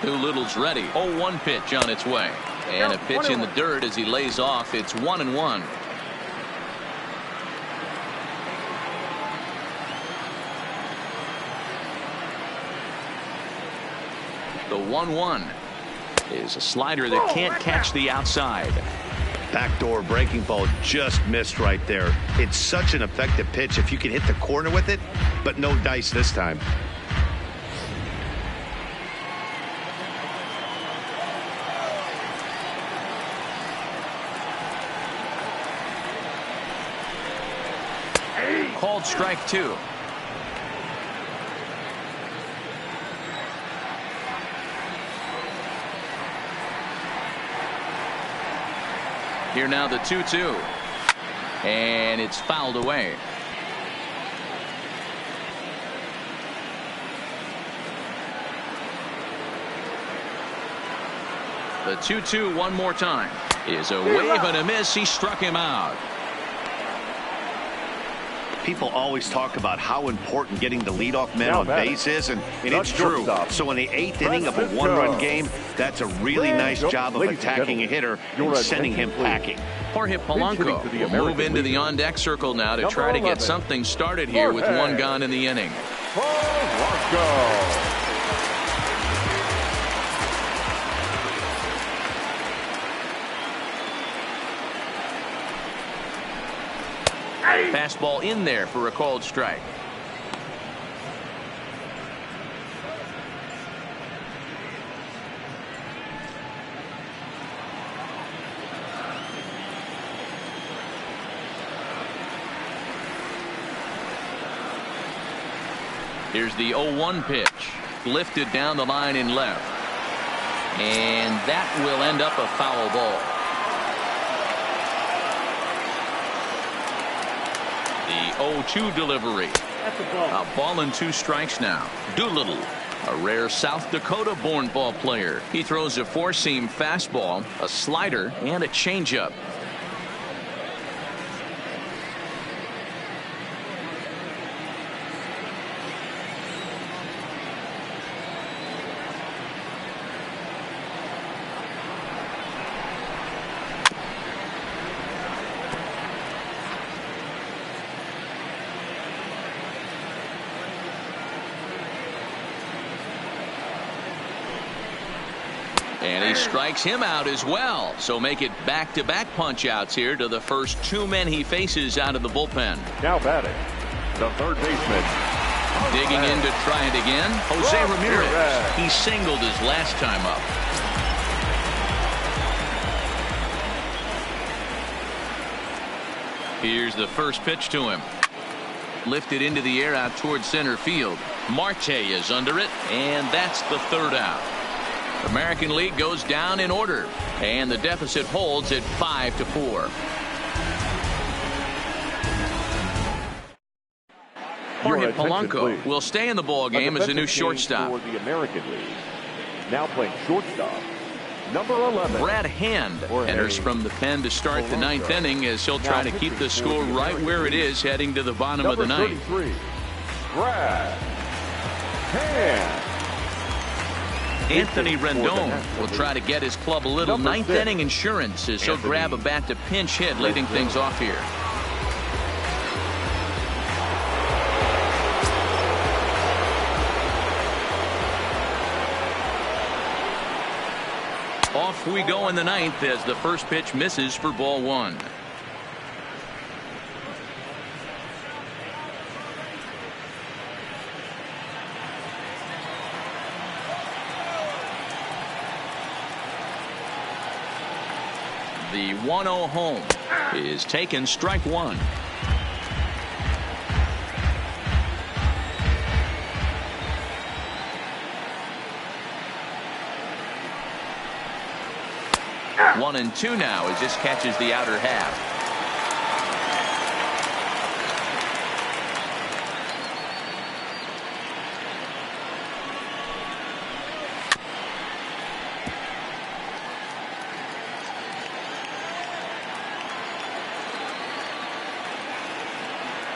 Doolittle's ready. 0-1 pitch on its way. And a pitch in the dirt as he lays off. It's 1-1. The 1-1 is a slider that can't catch the outside. Backdoor breaking ball just missed right there. It's such an effective pitch if you can hit the corner with it, but no dice this time. Called strike 2. Here now the 2-2. And it's fouled away. The 2-2 one more time. is a wave and a miss. He struck him out. People always talk about how important getting the leadoff man on base is, and it's true. So in the 8th inning of a one-run game, that's a really nice job of attacking a hitter and sending him packing. Jorge Polanco will move into the on-deck circle now to try to get something started here with one gone in the inning. Fastball in there for a called strike. Here's the 0-1 pitch. Lifted down the line in left. And that will end up a foul ball. The 0-2 delivery. That's a ball. A ball and 2 strikes now. Doolittle, a rare South Dakota-born ball player. He throws a four-seam fastball, a slider, and a changeup. And he strikes him out as well. So make it back-to-back punch-outs here to the first 2 men he faces out of the bullpen. Now batting, the third baseman. Digging in to try it again, Jose Ramirez. He singled his last time up. Here's the first pitch to him. Lifted into the air out towards center field. Marte is under it, and that's the third out. American League goes down in order, and the deficit holds at 5-4. Jorge Polanco will stay in the ball game as a new shortstop. For the American League. Now playing shortstop, number 11. Brad Hand enters from the pen to start the 9th inning as he'll try to keep the score right where it is heading to the bottom of the 9th. Brad Hand. Anthony Rendon will try to get his club a little 9th inning insurance as he'll grab a bat to pinch hit, leading things off here. Off we go in the 9th as the first pitch misses for ball 1. The 1-0 home is taken, strike 1. One and 2 now as this catches the outer half.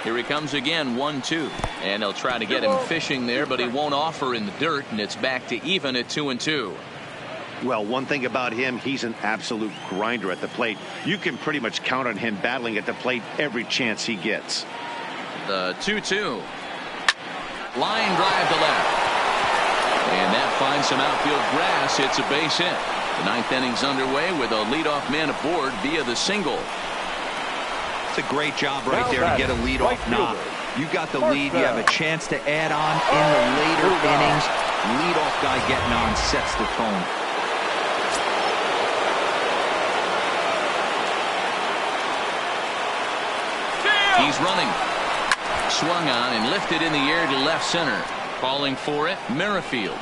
Here he comes again, 1-2. And they'll try to get him fishing there, but he won't offer in the dirt, and it's back to even at 2-2. Well, one thing about him, he's an absolute grinder at the plate. You can pretty much count on him battling at the plate every chance he gets. The 2-2. Line drive to left. And that finds some outfield grass. It's a base hit. The 9th inning's underway with a leadoff man aboard via the single. It's a great job right there to get a leadoff knock. You got the lead. You have a chance to add on in the later innings. Leadoff guy getting on sets the tone. He's running. Swung on and lifted in the air to left center. Calling for it, Merrifield.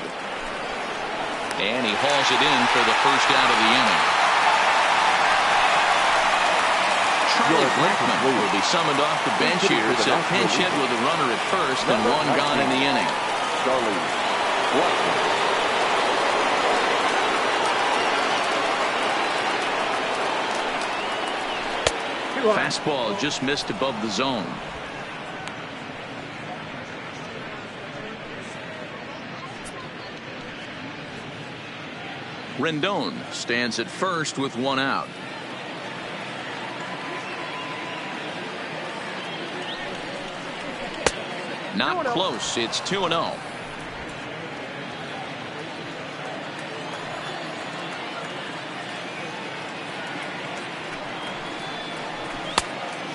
And he hauls it in for the first out of the inning. Charlie Blackmon will be summoned off the bench here. It's a pinch hit with a runner at first and one gone in the inning. Charlie Blackmon. Fastball just missed above the zone. Rendon stands at first with one out. Not close. It's 2-0.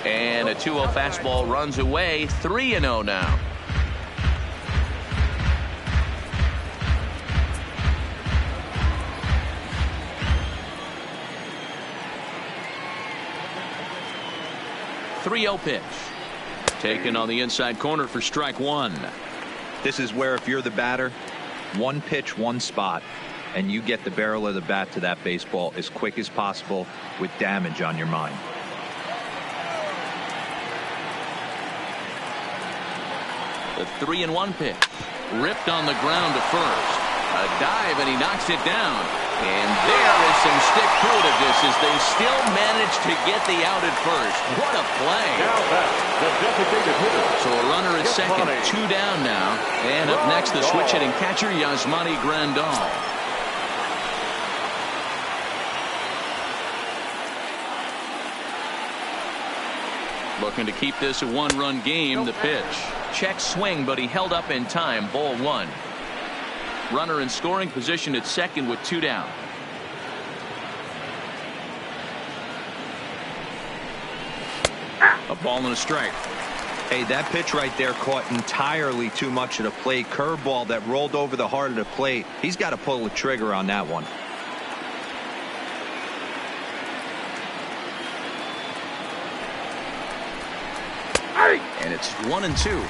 And a 2-0 fastball runs away. 3-0 now. .30 pitch. Taken on the inside corner for strike one. This is where, if you're the batter, one pitch, one spot, and you get the barrel of the bat to that baseball as quick as possible with damage on your mind. The 3-1 pitch. Ripped on the ground to first. A dive, and he knocks it down. And there is some stick-to-itiveness as they still manage to get the out at first. What a play. Now back, the designated hitter. So a runner at second, 2 down now. And up next, the switch-hitting catcher, Yasmani Grandal. Looking to keep this a 1-run game. The pitch. Check swing, but he held up in time. Ball 1. Runner in scoring position at second with 2 down. A ball and a strike. Hey, that pitch right there caught entirely too much of the plate. Curveball that rolled over the heart of the plate. He's got to pull the trigger on that one. And it's 1-2.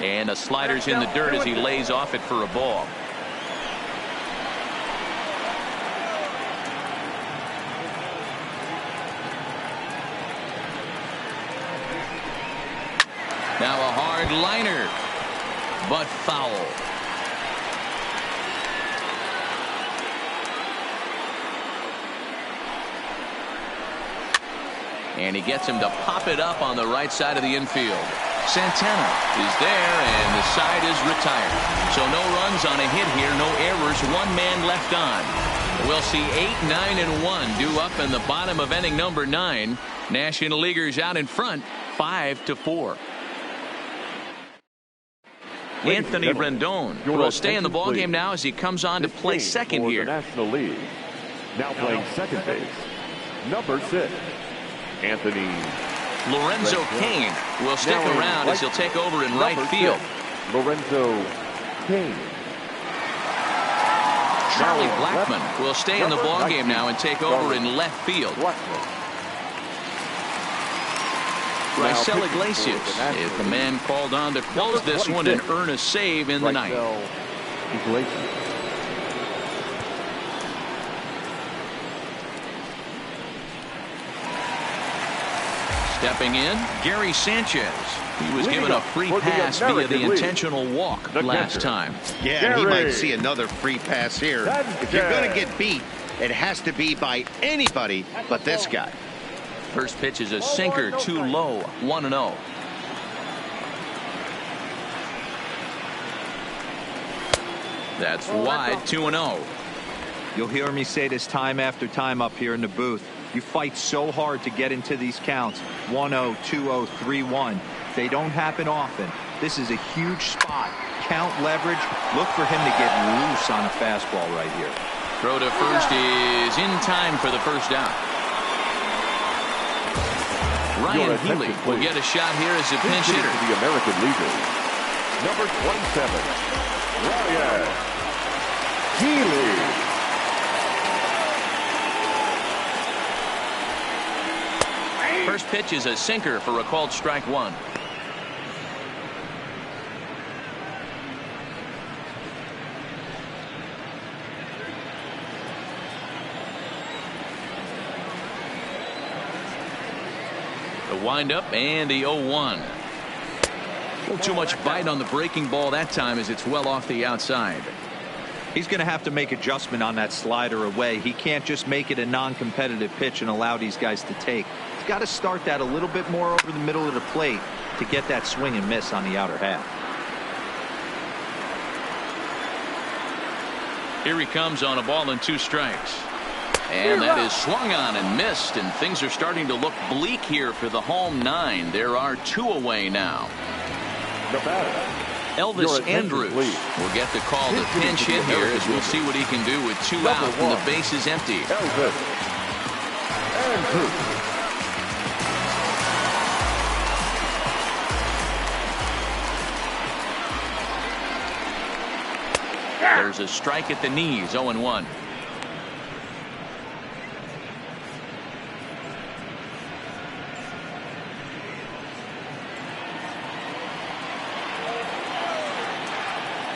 And a slider's in the dirt as he lays off it for a ball. Now a hard liner, but foul. And he gets him to pop it up on the right side of the infield. Santana is there, and the side is retired. So no runs on a hit here, no errors, 1 man left on. We'll see 8, 9, and 1 due up in the bottom of inning number 9. National Leaguers out in front, 5-4. Anthony Rendon will stay in the ballgame now as he comes on to play second here. The National League. Now playing second base, number 6. Anthony Lorenzo Cain will stick around as he'll take over in right field. Lorenzo Cain. Charlie Blackmon will stay in the ballgame now and take over in left field. Raisel Iglesias is the man called on to close this one and earn a save in the ninth. Stepping in, Gary Sanchez. He was given a free pass via the intentional walk last time. Yeah, and he might see another free pass here. If you're going to get beat, it has to be by anybody but this guy. First pitch is a sinker, too low, 1-0. That's wide, 2-0. You'll hear me say this time after time up here in the booth. You fight so hard to get into these counts. 1-0, 2-0, 3-1. They don't happen often. This is a huge spot. Count leverage. Look for him to get loose on a fastball right here. Throw to first is in time for the first out. Ryan Healy will get a shot here as a pinch hitter. The American Leaguers, number 27, Ryan Healy. First pitch is a sinker for a called strike 1. The windup and the 0-1. Too much bite on the breaking ball that time as it's well off the outside. He's going to have to make adjustment on that slider away. He can't just make it a non-competitive pitch and allow these guys to take. He's got to start that a little bit more over the middle of the plate to get that swing and miss on the outer half. Here he comes on a ball and 2 strikes. And that is swung on and missed, and things are starting to look bleak here for the home 9. There are 2 away now. The batter, Elvis Andrus will get the call to pinch hit here as we'll see what he can do with 2 out and the base is empty. Elvis Andrus. There's a strike at the knees, 0-1.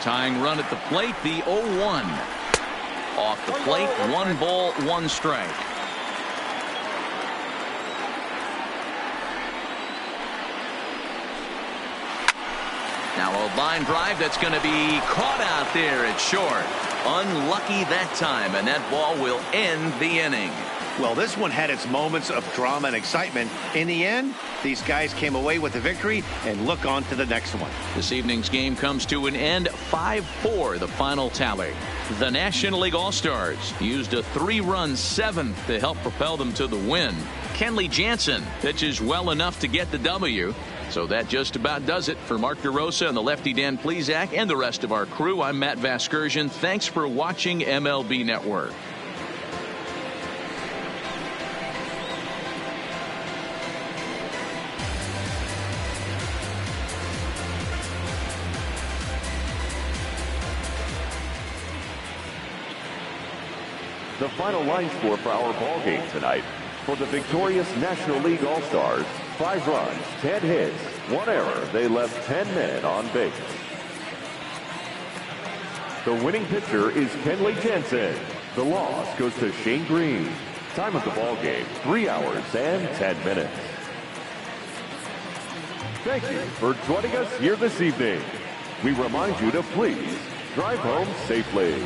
Tying run at the plate, the 0-1. Off the plate, 1 ball, 1 strike. Now a line drive that's going to be caught out there at short. Unlucky that time, and that ball will end the inning. Well, this one had its moments of drama and excitement. In the end, these guys came away with the victory and look on to the next one. This evening's game comes to an end, 5-4 the final tally. The National League All-Stars used a 3-run 7th to help propel them to the win. Kenley Jansen pitches well enough to get the W. So that just about does it for Mark DeRosa and the lefty Dan Plesac and the rest of our crew. I'm Matt Vasgersian. Thanks for watching MLB Network. The final line score for our ball game tonight. For the victorious National League All-Stars, 5 runs, 10 hits, 1 error. They left 10 men on base. The winning pitcher is Kenley Jansen. The loss goes to Shane Green. Time of the ball game, 3 hours and 10 minutes. Thank you for joining us here this evening. We remind you to please drive home safely.